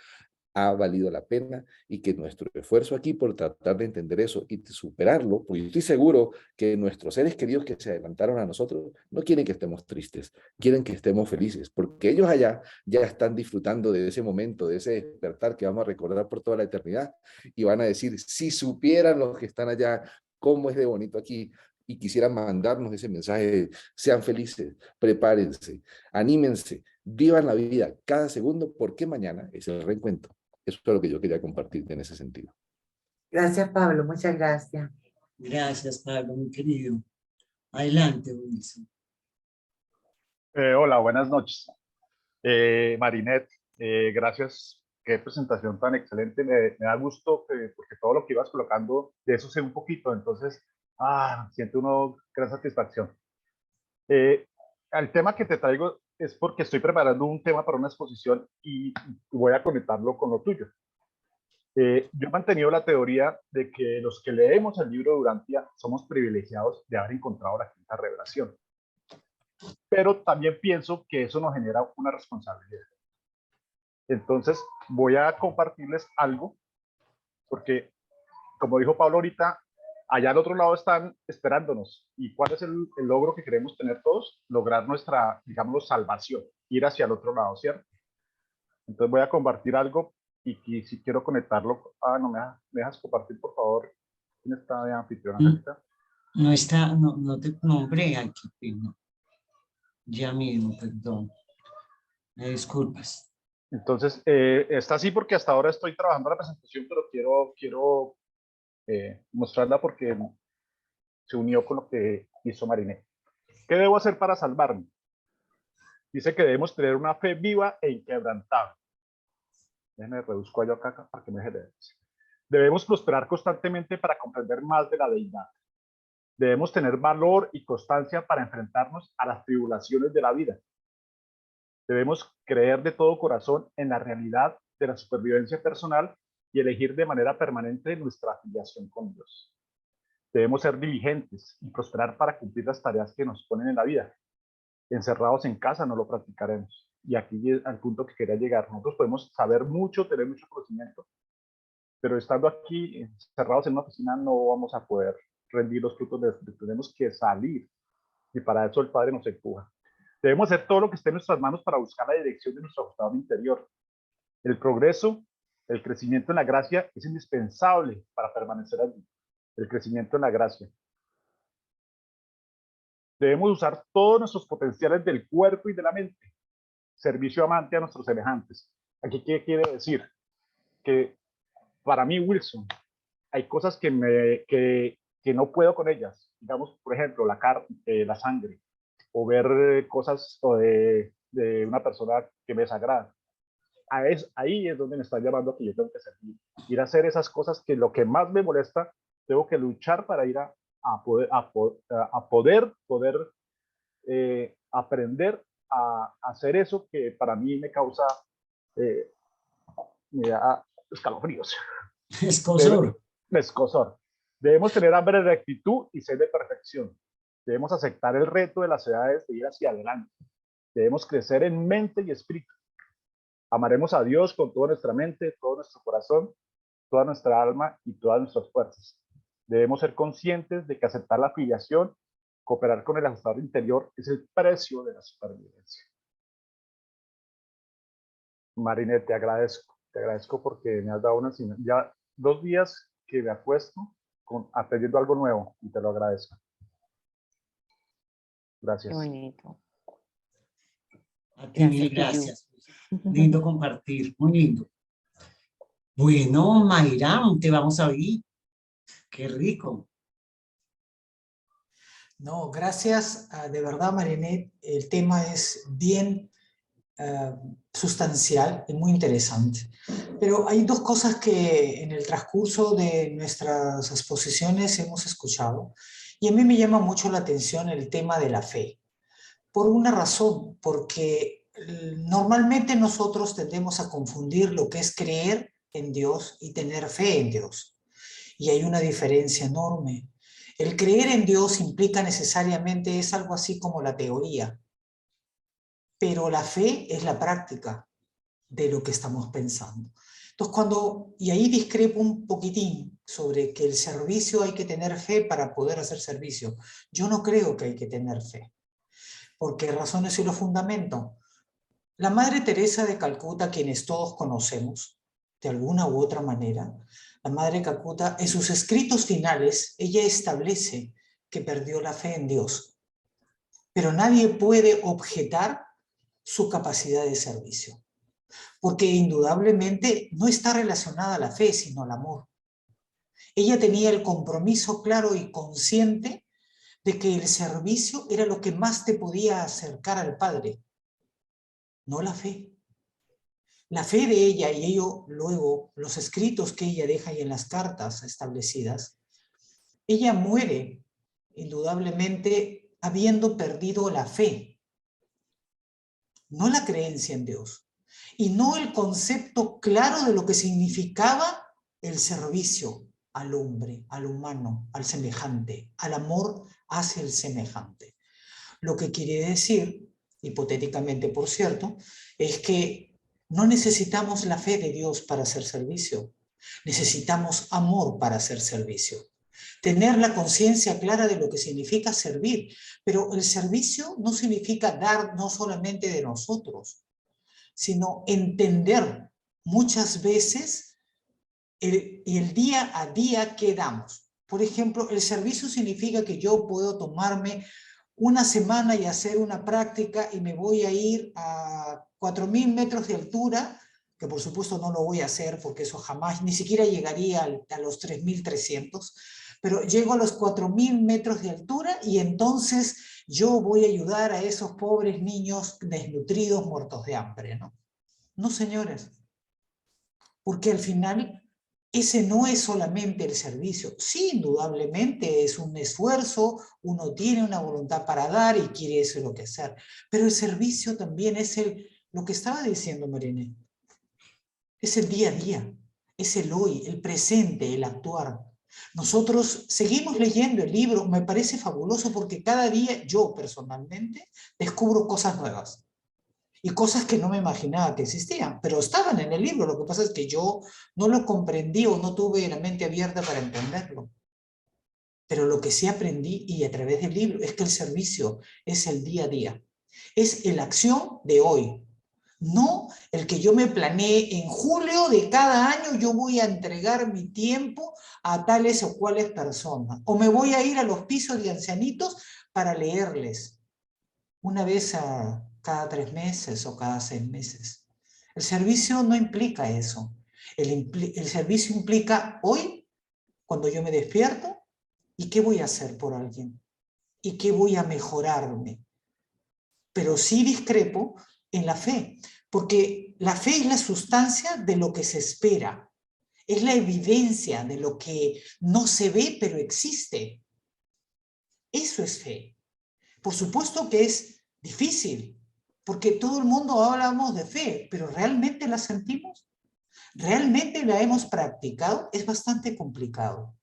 ha valido la pena y que nuestro esfuerzo aquí por tratar de entender eso y de superarlo, porque yo estoy seguro que nuestros seres queridos que se adelantaron a nosotros no quieren que estemos tristes, quieren que estemos felices, porque ellos allá ya están disfrutando de ese momento, de ese despertar que vamos a recordar por toda la eternidad y van a decir, si supieran los que están allá cómo es de bonito aquí, y quisieran mandarnos ese mensaje de, sean felices, prepárense, anímense, vivan la vida cada segundo, porque mañana es el reencuentro. Eso es lo que yo quería compartirte en ese sentido. Gracias, Pablo. Muchas gracias. Gracias, Pablo, mi querido. Adelante, Wilson. Hola, buenas noches. Marinet, gracias. Qué presentación tan excelente. Me da gusto porque todo lo que ibas colocando, de eso sé un poquito. Entonces, siento una gran satisfacción. El tema que te traigo es porque estoy preparando un tema para una exposición y voy a conectarlo con lo tuyo. Yo he mantenido la teoría de que los que leemos el libro de Durantia somos privilegiados de haber encontrado la quinta revelación. Pero también pienso que eso nos genera una responsabilidad. Entonces, voy a compartirles algo, porque, como dijo Pablo ahorita, allá al otro lado están esperándonos. ¿Y cuál es el logro que queremos tener todos? Lograr nuestra, digamos, salvación, ir hacia el otro lado, ¿cierto? Entonces voy a compartir algo y si quiero conectarlo. No me dejas compartir, por favor. ¿Quién está de anfitrión, Angélica? No está, no te nombré aquí. No. Ya mismo, perdón. Me disculpas. Entonces, está así porque hasta ahora estoy trabajando la presentación, pero quiero mostrarla porque se unió con lo que hizo Marinet. ¿Qué debo hacer para salvarme? Dice que debemos tener una fe viva e inquebrantable. Déjenme reduzco yo acá para que me deje leer. Debemos prosperar constantemente para comprender más de la deidad. Debemos tener valor y constancia para enfrentarnos a las tribulaciones de la vida. Debemos creer de todo corazón en la realidad de la supervivencia personal y elegir de manera permanente nuestra afiliación con Dios. Debemos ser diligentes y prosperar para cumplir las tareas que nos ponen en la vida. Encerrados en casa no lo practicaremos. Y aquí es al punto que quería llegar. Nosotros podemos saber mucho, tener mucho conocimiento, pero estando aquí encerrados en una oficina no vamos a poder rendir los frutos de esto. Tenemos que salir y para eso el Padre nos empuja. Debemos hacer todo lo que esté en nuestras manos para buscar la dirección de nuestro estado interior. El progreso, el crecimiento en la gracia es indispensable para permanecer allí. El crecimiento en la gracia. Debemos usar todos nuestros potenciales del cuerpo y de la mente. Servicio amante a nuestros semejantes. Aquí, ¿qué quiere decir? Que para mí, Wilson, hay cosas que no puedo con ellas. Digamos, por ejemplo, la sangre, o ver cosas de una persona que me desagrada. Ahí es donde me está llamando a que yo tengo que servir. Ir a hacer esas cosas que lo que más me molesta, tengo que luchar para ir a poder aprender a hacer eso que para mí me causa, me da escalofríos. Escozor. Escozor. Debemos tener hambre de rectitud y sed de perfección. Debemos aceptar el reto de las edades de ir hacia adelante. Debemos crecer en mente y espíritu. Amaremos a Dios con toda nuestra mente, todo nuestro corazón, toda nuestra alma y todas nuestras fuerzas. Debemos ser conscientes de que aceptar la afiliación, cooperar con el ajustador interior, es el precio de la supervivencia. Marinet, te agradezco porque me has dado una señal. Ya 2 días que me acuesto aprendiendo algo nuevo y te lo agradezco. Gracias. Qué bonito. A ti mil gracias. Lindo compartir, muy lindo. Bueno, Mayram, te vamos a oír. Qué rico. No, gracias. De verdad, Marinet, el tema es bien sustancial y muy interesante. Pero hay 2 cosas que en el transcurso de nuestras exposiciones hemos escuchado y a mí me llama mucho la atención el tema de la fe. Por una razón, porque normalmente nosotros tendemos a confundir lo que es creer en Dios y tener fe en Dios. Y hay una diferencia enorme. El creer en Dios implica necesariamente, es algo así como la teoría. Pero la fe es la práctica de lo que estamos pensando. Entonces, y ahí discrepo un poquitín sobre que el servicio hay que tener fe para poder hacer servicio. Yo no creo que hay que tener fe. ¿Por qué razones y lo fundamento? La Madre Teresa de Calcuta, quienes todos conocemos, de alguna u otra manera, la Madre Calcuta, en sus escritos finales, ella establece que perdió la fe en Dios. Pero nadie puede objetar su capacidad de servicio. Porque indudablemente no está relacionada a la fe, sino al amor. Ella tenía el compromiso claro y consciente de que el servicio era lo que más te podía acercar al Padre, no la fe. La fe de ella, y ello luego, los escritos que ella deja y en las cartas establecidas, ella muere, indudablemente, habiendo perdido la fe, no la creencia en Dios, y no el concepto claro de lo que significaba el servicio al hombre, al humano, al semejante, al amor hacia el semejante. Lo que quiere decir, hipotéticamente por cierto, es que no necesitamos la fe de Dios para hacer servicio, necesitamos amor para hacer servicio. Tener la conciencia clara de lo que significa servir, pero el servicio no significa dar no solamente de nosotros, sino entender muchas veces el día a día que damos. Por ejemplo, el servicio significa que yo puedo tomarme una semana y hacer una práctica y me voy a ir a 4.000 metros de altura, que por supuesto no lo voy a hacer porque eso jamás, ni siquiera llegaría a los 3.300, pero llego a los 4.000 metros de altura y entonces yo voy a ayudar a esos pobres niños desnutridos, muertos de hambre, ¿no? No, señores, porque al final ese no es solamente el servicio. Sí, indudablemente es un esfuerzo, uno tiene una voluntad para dar y quiere eso lo que hacer, pero el servicio también es lo que estaba diciendo Mariné, es el día a día, es el hoy, el presente, el actuar. Nosotros seguimos leyendo el libro, me parece fabuloso porque cada día yo personalmente descubro cosas nuevas. Y cosas que no me imaginaba que existían, pero estaban en el libro. Lo que pasa es que yo no lo comprendí o no tuve la mente abierta para entenderlo. Pero lo que sí aprendí, y a través del libro, es que el servicio es el día a día. Es la acción de hoy. No el que yo me planeé en julio de cada año, yo voy a entregar mi tiempo a tales o cuales personas. O me voy a ir a los pisos de ancianitos para leerles. Una vez a cada 3 meses o cada 6 meses. El servicio no implica eso. El servicio implica hoy, cuando yo me despierto, ¿y qué voy a hacer por alguien? ¿Y qué voy a mejorarme? Pero sí discrepo en la fe, porque la fe es la sustancia de lo que se espera. Es la evidencia de lo que no se ve, pero existe. Eso es fe. Por supuesto que es difícil, porque todo el mundo hablamos de fe, pero ¿realmente la sentimos? ¿Realmente la hemos practicado? Es bastante complicado,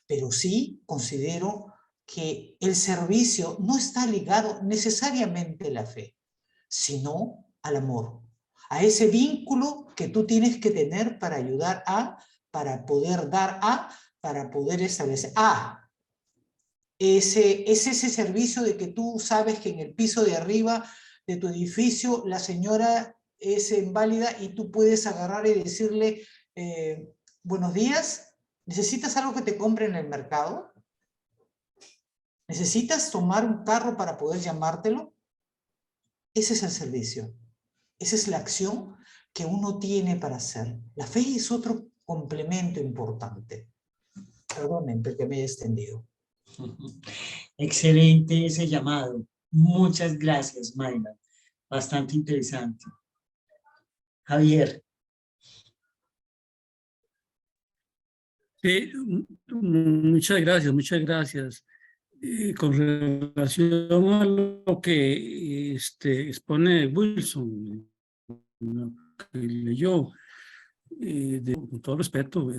pero sí considero que el servicio no está ligado necesariamente a la fe, sino al amor, a ese vínculo que tú tienes que tener para ayudar a, para poder dar a, para poder establecer a. Es ese servicio de que tú sabes que en el piso de arriba de tu edificio la señora es inválida y tú puedes agarrar y decirle, buenos días, ¿necesitas algo que te compre en el mercado? ¿Necesitas tomar un carro para poder llamártelo? Ese es el servicio. Esa es la acción que uno tiene para hacer. La fe es otro complemento importante. Perdonen porque me he extendido. Excelente ese llamado. Muchas gracias, Mayra. Bastante interesante. Javier. Sí, muchas gracias, muchas gracias. Con relación a lo que expone Wilson, lo que leyó, con todo respeto,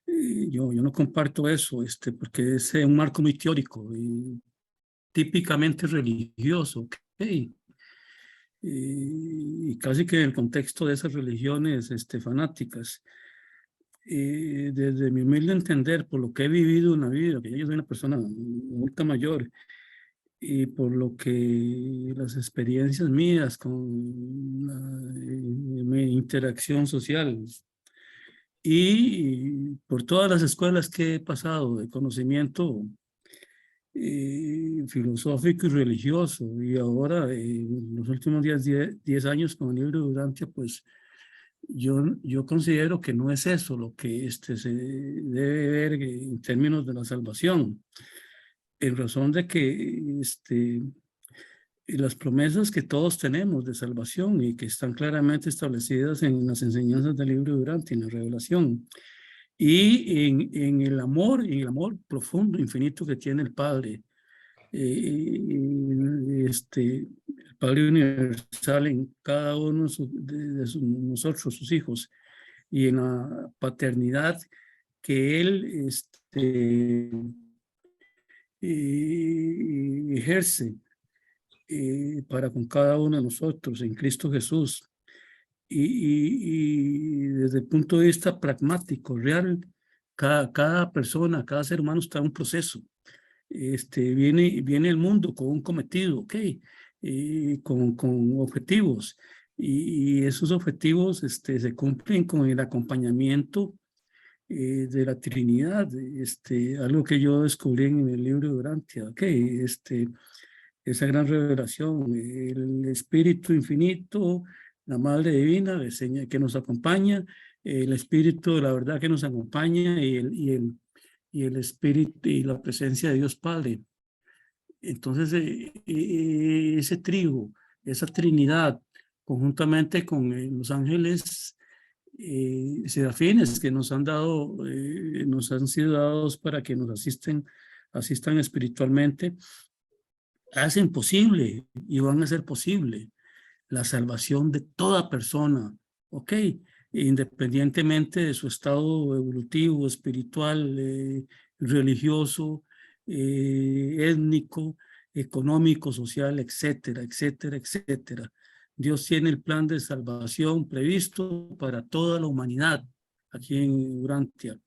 yo no comparto eso, porque es un marco muy teórico y típicamente religioso, ¿okay? Y casi que en el contexto de esas religiones fanáticas. Desde mi humilde entender, por lo que he vivido en la vida, que yo soy una persona muy mayor, y por lo que las experiencias mías con mi interacción social, y por todas las escuelas que he pasado de conocimiento filosófico y religioso, y ahora en los últimos 10 años con el libro de Durantia, pues yo considero que no es eso lo que se debe ver en términos de la salvación, en razón de que las promesas que todos tenemos de salvación y que están claramente establecidas en las enseñanzas del libro de Durantia, en la revelación, y en el amor profundo, infinito que tiene el Padre, el Padre universal en cada uno de nosotros, sus hijos, y en la paternidad que Él ejerce para con cada uno de nosotros en Cristo Jesús. Y desde el punto de vista pragmático, real, cada persona, cada ser humano está en un proceso. Viene el mundo con un cometido, con objetivos, Y esos objetivos se cumplen con el acompañamiento de la Trinidad, algo que yo descubrí en el libro de Urantia, esa gran revelación, el Espíritu Infinito, la Madre Divina que nos acompaña, el Espíritu de la verdad que nos acompaña y el Espíritu y la presencia de Dios Padre. Entonces, ese trigo, esa Trinidad, conjuntamente con los ángeles serafines que nos han dado, nos han sido dados para que nos asistan espiritualmente, hacen posible y van a hacer posible la salvación de toda persona, ¿ok? Independientemente de su estado evolutivo, espiritual, religioso, étnico, económico, social, etcétera, etcétera, etcétera. Dios tiene el plan de salvación previsto para toda la humanidad aquí en Urantia.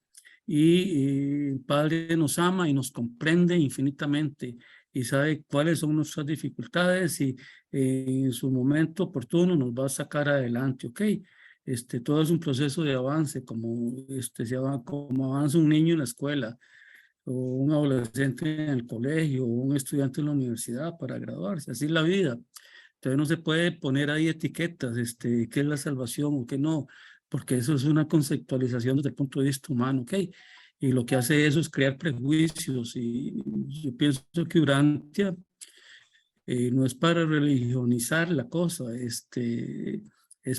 Y el Padre nos ama y nos comprende infinitamente y sabe cuáles son nuestras dificultades y en su momento oportuno nos va a sacar adelante, ¿ok? Todo es un proceso de avance, como avanza un niño en la escuela, o un adolescente en el colegio, o un estudiante en la universidad para graduarse, así es la vida. Entonces no se puede poner ahí etiquetas, qué es la salvación o qué no, porque eso es una conceptualización desde el punto de vista humano, ¿ok? Y lo que hace eso es crear prejuicios y yo pienso que Urantia no es para religionizar la cosa, es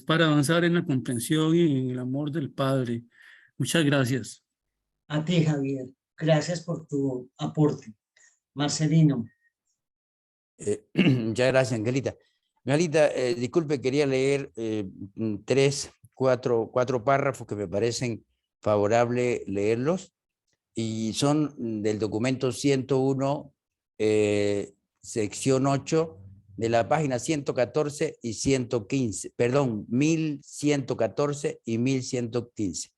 para avanzar en la comprensión y en el amor del Padre. Muchas gracias. A ti, Javier. Gracias por tu aporte. Marcelino. Muchas gracias, Angelita. Angelita, disculpe, quería leer cuatro párrafos que me parecen favorable leerlos y son del documento 101, sección 8, de la página 114 y 115, perdón, 1114 y 1115.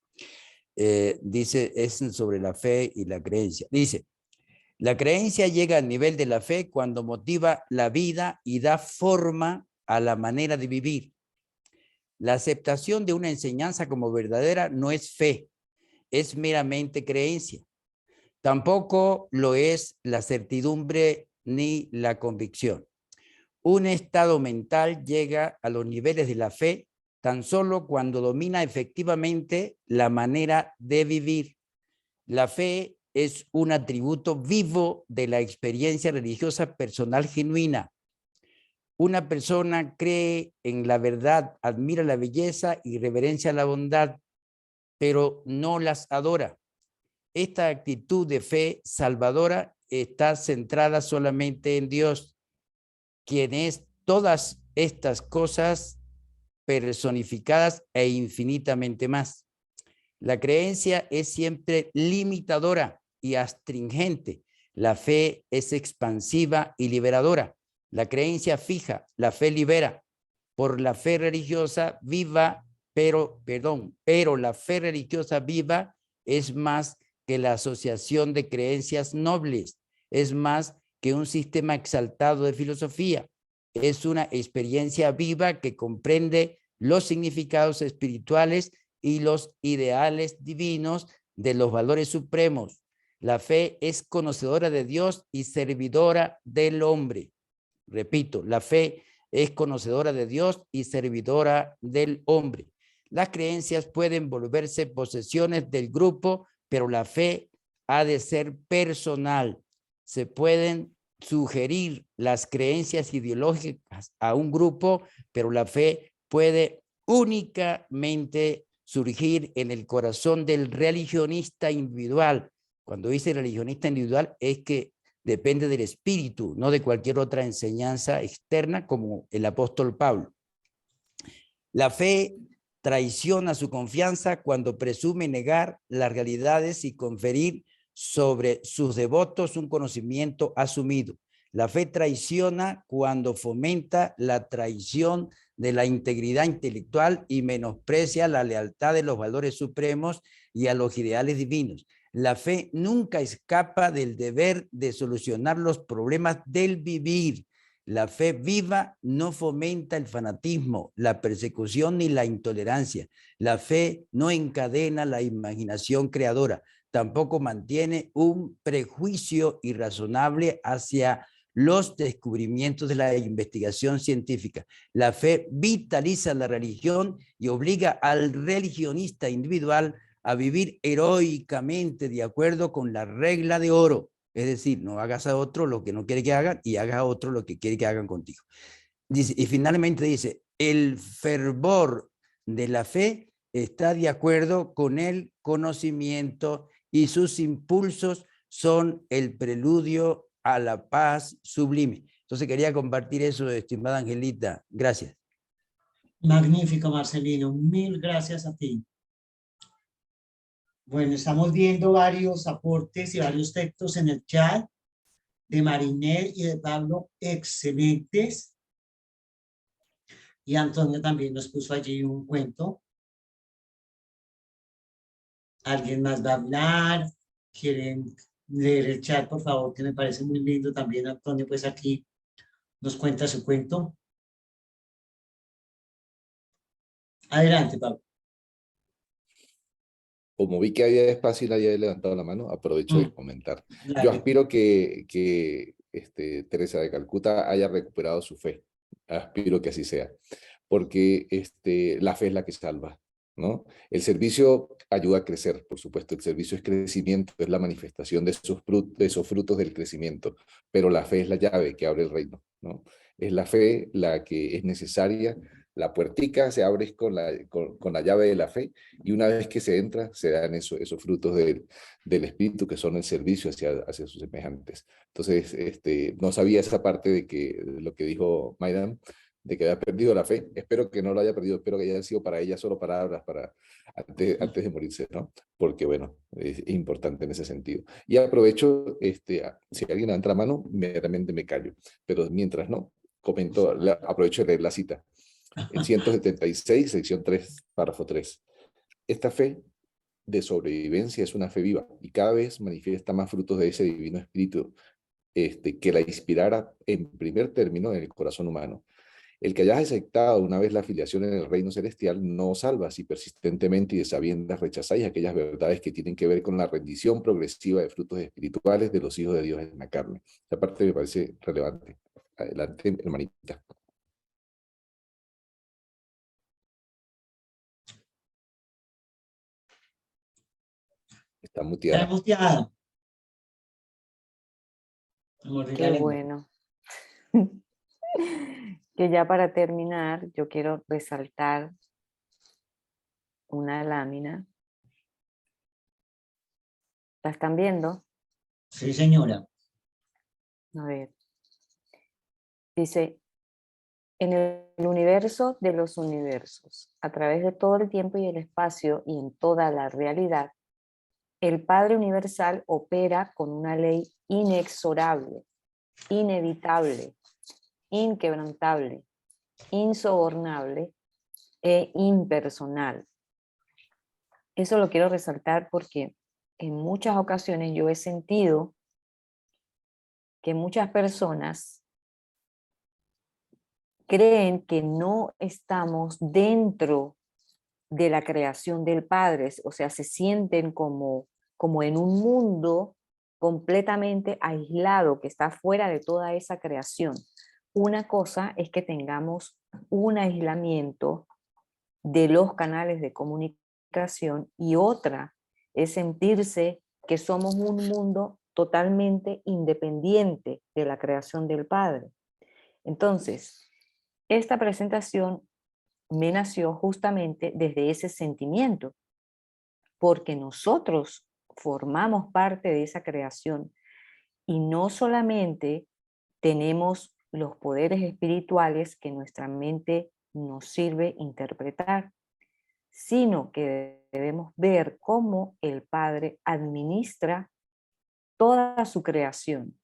Dice, es sobre la fe y la creencia. Dice, la creencia llega al nivel de la fe cuando motiva la vida y da forma a la manera de vivir. La aceptación de una enseñanza como verdadera no es fe, es meramente creencia. Tampoco lo es la certidumbre ni la convicción. Un estado mental llega a los niveles de la fe tan solo cuando domina efectivamente la manera de vivir. La fe es un atributo vivo de la experiencia religiosa personal genuina. Una persona cree en la verdad, admira la belleza y reverencia la bondad, pero no las adora. Esta actitud de fe salvadora está centrada solamente en Dios, quien es todas estas cosas personificadas e infinitamente más. La creencia es siempre limitadora y astringente. La fe es expansiva y liberadora. La creencia fija, la fe libera. Por la fe religiosa viva, pero la fe religiosa viva es más que la asociación de creencias nobles, es más que un sistema exaltado de filosofía. Es una experiencia viva que comprende los significados espirituales y los ideales divinos de los valores supremos. La fe es conocedora de Dios y servidora del hombre. Repito, la fe es conocedora de Dios y servidora del hombre. Las creencias pueden volverse posesiones del grupo, pero la fe ha de ser personal. Se pueden sugerir las creencias ideológicas a un grupo, pero la fe puede únicamente surgir en el corazón del religionista individual. Cuando dice religionista individual es que depende del espíritu, no de cualquier otra enseñanza externa como el apóstol Pablo. La fe traiciona su confianza cuando presume negar las realidades y conferir sobre sus devotos un conocimiento asumido. La fe traiciona cuando fomenta la traición de la integridad intelectual y menosprecia la lealtad de los valores supremos y a los ideales divinos. La fe nunca escapa del deber de solucionar los problemas del vivir. La fe viva no fomenta el fanatismo, la persecución ni la intolerancia. La fe no encadena la imaginación creadora, tampoco mantiene un prejuicio irrazonable hacia los descubrimientos de la investigación científica. La fe vitaliza la religión y obliga al religionista individual a vivir heroicamente de acuerdo con la regla de oro. Es decir, no hagas a otro lo que no quiere que hagan y hagas a otro lo que quiere que hagan contigo. Dice, y finalmente dice, el fervor de la fe está de acuerdo con el conocimiento y sus impulsos son el preludio a la paz sublime. Entonces quería compartir eso, estimada Angelita. Gracias. Magnífico, Marcelino. Mil gracias a ti. Bueno, estamos viendo varios aportes y varios textos en el chat de Marinette y de Pablo, excelentes. Y Antonio también nos puso allí un cuento. ¿Alguien más va a hablar? ¿Quieren leer el chat, por favor? Que me parece muy lindo también. Antonio, pues aquí nos cuenta su cuento. Adelante, Pablo. Como vi que había espacio y nadie había levantado la mano, aprovecho de comentar. Dale. Yo aspiro que Teresa de Calcuta haya recuperado su fe. Aspiro que así sea. Porque la fe es la que salva, ¿no? El servicio ayuda a crecer, por supuesto. El servicio es crecimiento, es la manifestación de esos frutos del crecimiento. Pero la fe es la llave que abre el reino, ¿no? Es la fe la que es necesaria. La puertica se abre con la llave de la fe, y una vez que se entra, se dan esos frutos del Espíritu, que son el servicio hacia sus semejantes. Entonces, no sabía esa parte de lo que dijo Maydan, de que había perdido la fe. Espero que no lo haya perdido, espero que hayan sido para ella solo palabras antes de morirse, ¿no? Porque, bueno, es importante en ese sentido. Y aprovecho, si alguien levanta la mano, inmediatamente me callo, pero mientras no, aprovecho de leer la cita. En 176, sección 3, párrafo 3. Esta fe de sobrevivencia es una fe viva y cada vez manifiesta más frutos de ese divino espíritu que la inspirara en primer término en el corazón humano. El que hayas aceptado una vez la afiliación en el reino celestial no salva si persistentemente y de sabiendas rechazáis aquellas verdades que tienen que ver con la rendición progresiva de frutos espirituales de los hijos de Dios en la carne. Esta parte me parece relevante. Adelante, hermanita. Está muteada. Está muteada. Qué bueno. Que ya para terminar, yo quiero resaltar una lámina. ¿La están viendo? Sí, señora. A ver. Dice, en el universo de los universos, a través de todo el tiempo y el espacio y en toda la realidad, el Padre Universal opera con una ley inexorable, inevitable, inquebrantable, insobornable e impersonal. Eso lo quiero resaltar porque en muchas ocasiones yo he sentido que muchas personas creen que no estamos dentro de la creación del Padre, o sea, se sienten como en un mundo completamente aislado, que está fuera de toda esa creación. Una cosa es que tengamos un aislamiento de los canales de comunicación y otra es sentirse que somos un mundo totalmente independiente de la creación del Padre. Entonces, esta presentación me nació justamente desde ese sentimiento, porque nosotros formamos parte de esa creación y no solamente tenemos los poderes espirituales que nuestra mente nos sirve interpretar, sino que debemos ver cómo el Padre administra toda su creación.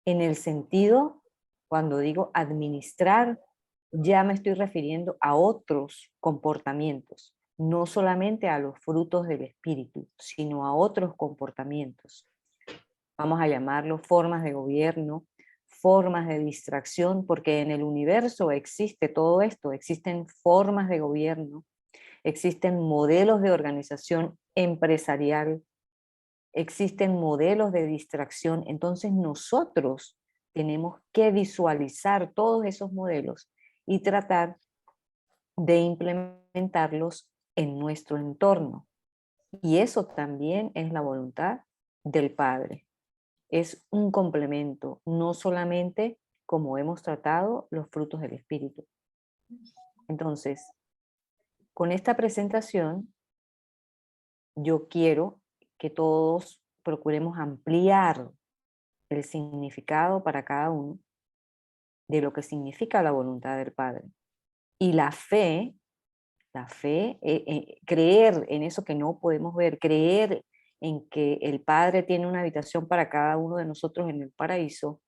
En el sentido, cuando digo administrar, ya me estoy refiriendo a otros comportamientos, no solamente a los frutos del espíritu, sino a otros comportamientos. Vamos a llamarlo formas de gobierno, formas de distracción, porque en el universo existe todo esto, existen formas de gobierno, existen modelos de organización empresarial, existen modelos de distracción. Entonces nosotros tenemos que visualizar todos esos modelos y tratar de implementarlos en nuestro entorno. Y eso también es la voluntad del Padre. Es un complemento, no solamente como hemos tratado los frutos del Espíritu. Entonces, con esta presentación, yo quiero que todos procuremos ampliar el significado para cada uno de lo que significa la voluntad del Padre. Y la fe, creer en eso que no podemos ver, creer en que el Padre tiene una habitación para cada uno de nosotros en el paraíso,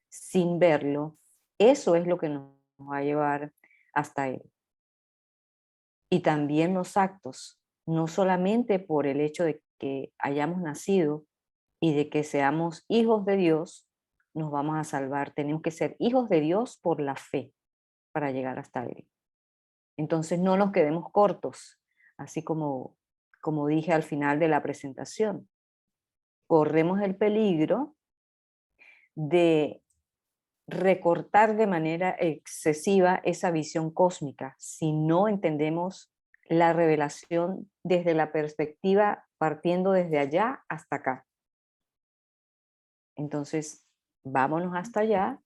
sin verlo, eso es lo que nos va a llevar hasta Él. Y también los actos, no solamente por el hecho de que hayamos nacido y de que seamos hijos de Dios, nos vamos a salvar. Tenemos que ser hijos de Dios por la fe para llegar hasta Él. Entonces no nos quedemos cortos, así como dije al final de la presentación. Corremos el peligro de recortar de manera excesiva esa visión cósmica si no entendemos la revelación desde la perspectiva partiendo desde allá hasta acá. Entonces, vámonos hasta allá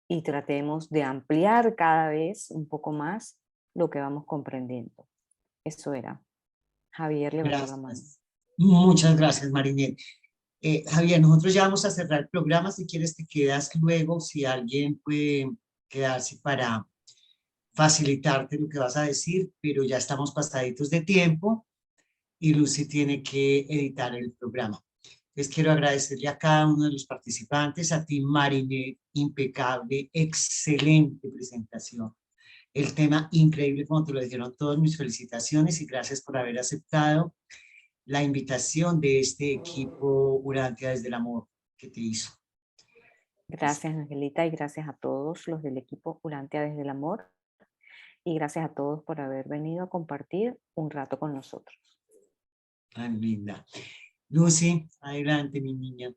y tratemos de ampliar cada vez un poco más lo que vamos comprendiendo. Eso era. Javier levantó la mano. Muchas gracias, Marinette. Javier, nosotros ya vamos a cerrar el programa. Si quieres te quedas luego, si alguien puede quedarse para facilitarte lo que vas a decir, pero ya estamos pasaditos de tiempo y Lucy tiene que editar el programa. Les quiero agradecerle a cada uno de los participantes, a ti Marinette, impecable, excelente presentación. El tema increíble, como te lo dijeron todos, mis felicitaciones y gracias por haber aceptado la invitación de este equipo Urantia desde el Amor que te hizo. Gracias, Angelita, y gracias a todos los del equipo Urantia desde el Amor. Y gracias a todos por haber venido a compartir un rato con nosotros. Tan linda. Lucy, adelante, mi niña.